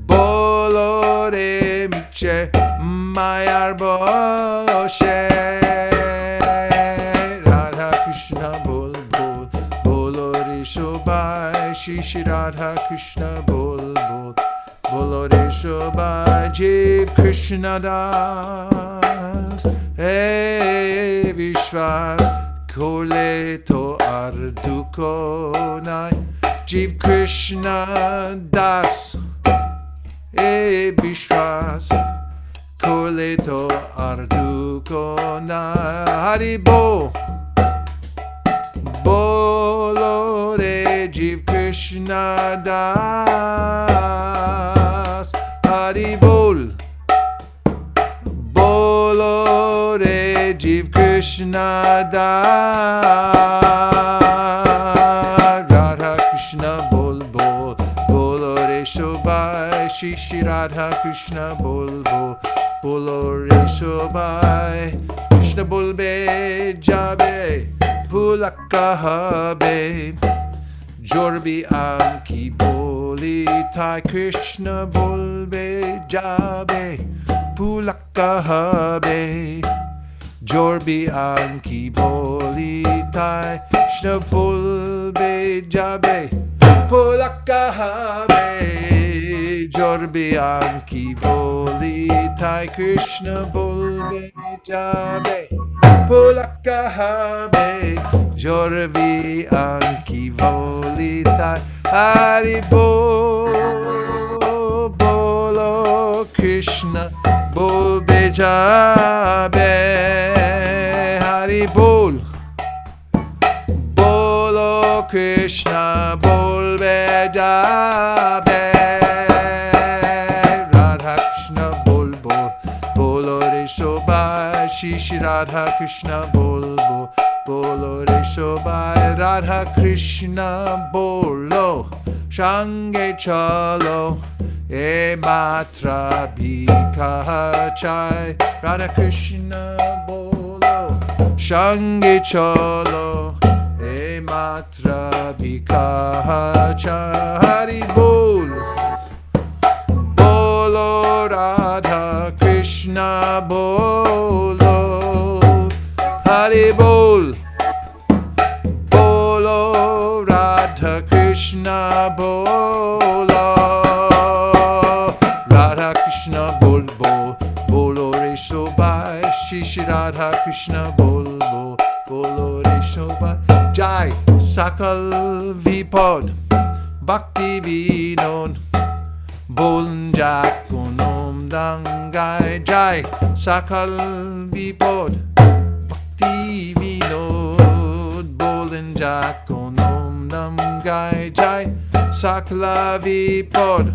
Bolore Miche Mayar Boshe Radha Krishna Bol Bol Bolore Shobai Shishi Radha Krishna Bol Bol Bolore Shobai Jiv Krishna Das Hey Vishwas Kole to Arduko Nai Jiv Krishna Das E Vishwas Kole to Arduko Nai Haribo Bolo Re Jiv Krishna Das Haribol Bolo Re Jiv Krishna Das Radha Krishna Bol Bol Bolo Re Shobai Shishi Radha Krishna Bol Bol Bolo Re Shobai Krishna Bol Be Jabe Pulaka Habe Jorbi Anki Boli Tai Krishna Bol Be Jabe Pulaka Habe Jorbi Anki Boli Tai Krishna Bol Be Jabe Pulaka Habe Jorbi Anki Boli Tai Krishna Bol Be Jabe Pulaka Habe Jorbi Anki Boli Tai Haribo Bolo Krishna Bol Be Jabe Haribol Krishna bolbe jabe Radha Krishna bol bol bolo re shobai Shishi Radha Krishna bol bol bolo re shobai Radha Krishna bolo Shange chalo e matra bika chai Radha Krishna bolo Shange chalo e matra bika chai Hari bol bolo Radha Krishna bolo Hari bol bolo Radha Krishna bolo Radha Krishna bol bol bolo re shobai Shishi Radha Krishna bol bol bolo re shobai Jai Sakal Vipod Bhakti Vinod Boln Jakonom Dangai Jai Sakal Vipod Bhakti Vinod Boln Jakonom Dangai Jai Sakala Vipod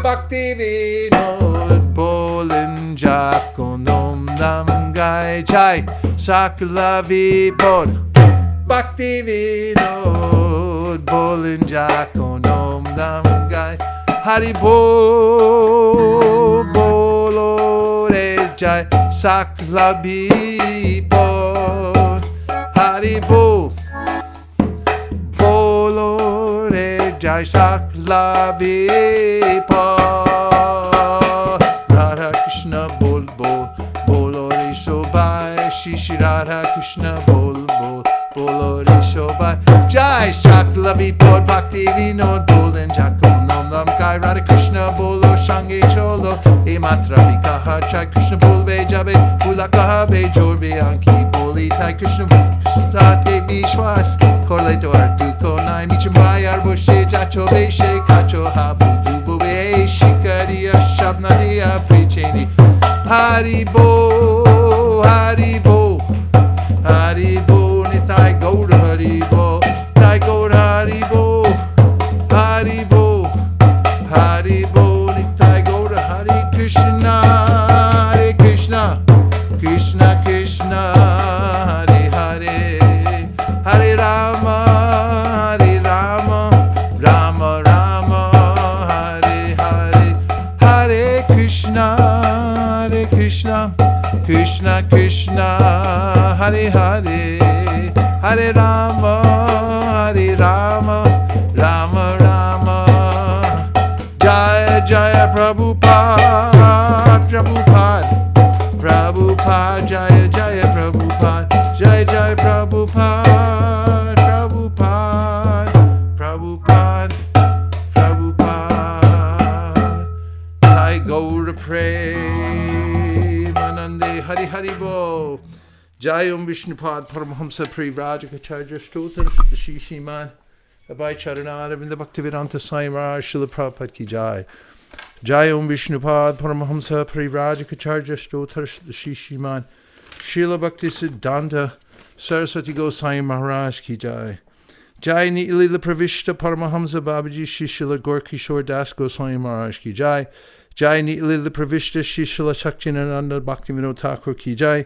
Bhakti Vinod Boln Jakonom Dangai Jai Sakala Vipod Bhakti Vinod Bolin Jakonom Damgai Hari Bol Bolo Re Jai Sakla Bipod Hari Bol Bolo Re Jai Sakla Bipod Radha Krishna Bol Bol Bolo Re Shobai Shishi Radha Krishna Bol Bol Bolo Re Shobai Jai Sakla Vipod Bhakti Vinod Bolin Jakonom Damgai Radha Krishna Bolo Shange Cholo E Matra Vikaha Chai Krishna Bolve Jabe Bulakaha Be Jorbe Anki Boli Tai Krishna Tate Vishwas Korle Dor Duko Nai Michamaya Boshe Jacho Beshe Kacho Habu Dubo Be Shikariya Shabnadiya Pricheni Haribo Haribo Haribo Nitai Gaur Haribo Nitai Gaur Haribo Haribo Haribo Nitai Gaur Hare Krishna Hare Krishna Krishna Krishna Hare Hare Hare Rama Hare Rama Rama Rama Hare Hare Hare Krishna Hare Krishna Krishna Krishna Hare Hare Hare Rama Hare Rama Rama Rama Jaya Jaya Prabhupada Prabhupada Prabhupada Jaya Jaya Prabhupada Jaya Jaya Prabhupada Prabhupada Prabhupada Prabhupada Jai Gaura Premanande Hari Hari Bo Jai Vishnupad Paramahamsa Privrajacharya Stotra Shishiman Abhay Charanara Vinda Bhaktivedanta Swami Maharaj Srila Prabhupada Ki Jai Jai Vishnupad Paramahamsa Privrajacharya Stotra Shishiman Srila Bhakti Siddhanta Saraswati Goswami Maharaj Ki Jai Jai Nilila Pravishta Paramahamsa Babaji Shishila Gorkishore Das Goswami Maharaj Ki Jai Jai Nilila Pravishta Shishila Shaktinananda Bhaktivinoda Thakur Ki Jai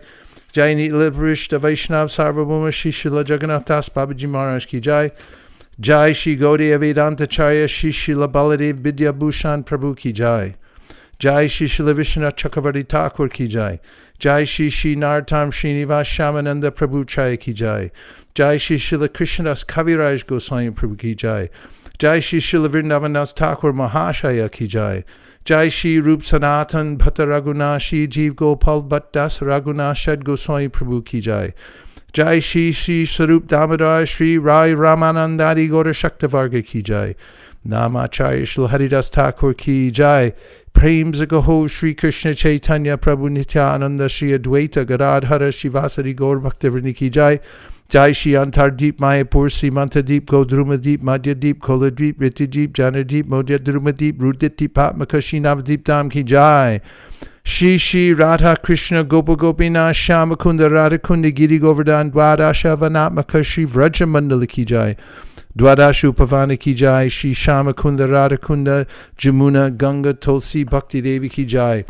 Jai Nilila Pravishta Vaishnav Sarvabhauma Shishila Jagannath Das Babaji Maharaj Ki Jai Jai Shri Gaudiya Vedanta Charya Shishila Baladev Vidya Bhushan Prabhu Ki Jai Jai Shishila Vishwanath Chakravarti Thakur Ki Jai Jai Shri Shri Nartam Srinivas Shamananda Prabhu Chaya Ki Jai Jai Shri Srila Krishnadas Kaviraj Goswami Prabhu Ki Jai Jai Shri Srila Vrindavanas Thakur Mahashaya Ki Jai Jai Shri Rup Sanatan Bhatta Raghuna Shri Jeev Gopal Bhatt Das Raghuna Shad Goswami Prabhu Ki Jai Jai Shri Shri Sarup Damodar Shri Rai Ramanandari Gaura Shaktavarga Ki Jai Namacharya Shri Haridas Thakur Ki Jai Prem Zagaho Shri Krishna Chaitanya Prabhu Nityananda Shri Advaita Gadadhara Shivasari Gaur Bhaktivinoda Ki Jai Jai Shri Antar Deep Mayapur Simanta Deep Godruma Deep Madhya Deep Kola Deep Riti Deep Jana Deep Modya Druma Deep Rudit Deep Patmaka Shri Nav Deep Dham Ki Jai Shri Shri Radha Krishna Gopa Gopinath Shamakunda Radha Kunda Giri Govardhan Dwadasha Vanatmaka Shri Vraja Mandala Ki Jai Dwadashu Pavana ki jai, Shri Shama Kunda Radha Kunda, Jamuna Ganga Tulsi Bhakti Devi ki jai.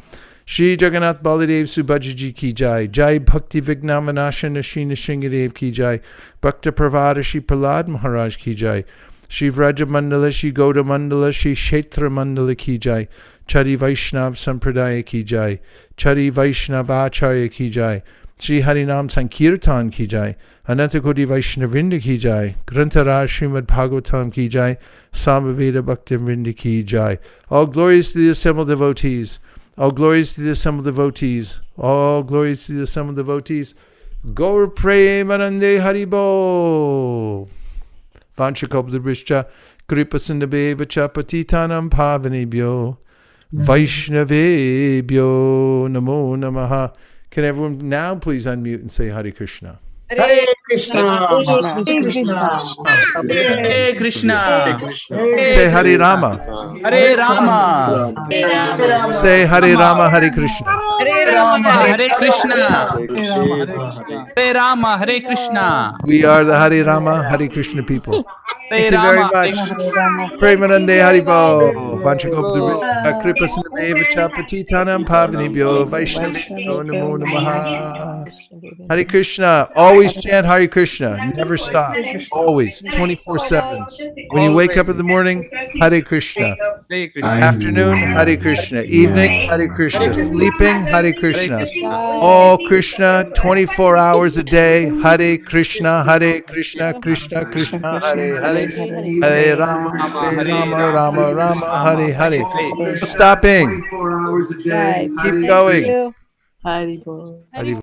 Shri Jagannath Baladev Subhaji ki jai. Jai Bhakti Vignamanasha Nashina Shingadev ki jai. Bhakta Pravada Shri Prahlad Maharaj ki jai. Shri Vraja Mandala Shri Gauda Mandala Shri Kshetra Mandala ki jai. Chari Vaishnav Sampradaya ki jai. Chari Vaishnav Acharya ki jai. Shri Harinam Sankirtan ki jai. Anantakoti Vaishnavrinda ki jai. Grantaraj Srimad Bhagavatam ki jai. Samaveda Bhaktivinoda ki jai. All glories to the assembled devotees. All glories to the assembled devotees. All glories to the assembled devotees. Gaur Premanande Haribo. Vanchakopdabhishcha Kripasindabhevacha Patitanam Pavanebhyo Vaishnavebhyo Namo Namaha. Can everyone now please unmute and say Hare Krishna? Hare Krishna. Hare Krishna. Say Hare Rama. Hare Rama. Say Hare Rama, Hare Krishna. Hare Rama. Hare Krishna. Hare Rama. Hare Krishna. We are the Hare Rama, Hare Krishna people. Thank you very much. Premanande Haribo. Vanchakopdabhishcha Kripasindabhevacha Patitanam Pavanebhyo Vaishnavebhyo Namo Namaha. Hare Krishna. Always chant Hare Krishna. Never stop. Always. 24/7. When you wake up in the morning, Hare Krishna. Hare Krishna. Afternoon, Hare Krishna. Evening, Hare Krishna. Sleeping, Hare Krishna. All Krishna, 24 hours a day. Hare Krishna, Hare Krishna, Krishna Krishna, Hare Hare. Hare Rama, Hare Rama, Rama Rama, Hare Hare. No stopping. Keep going. Haribol. Hare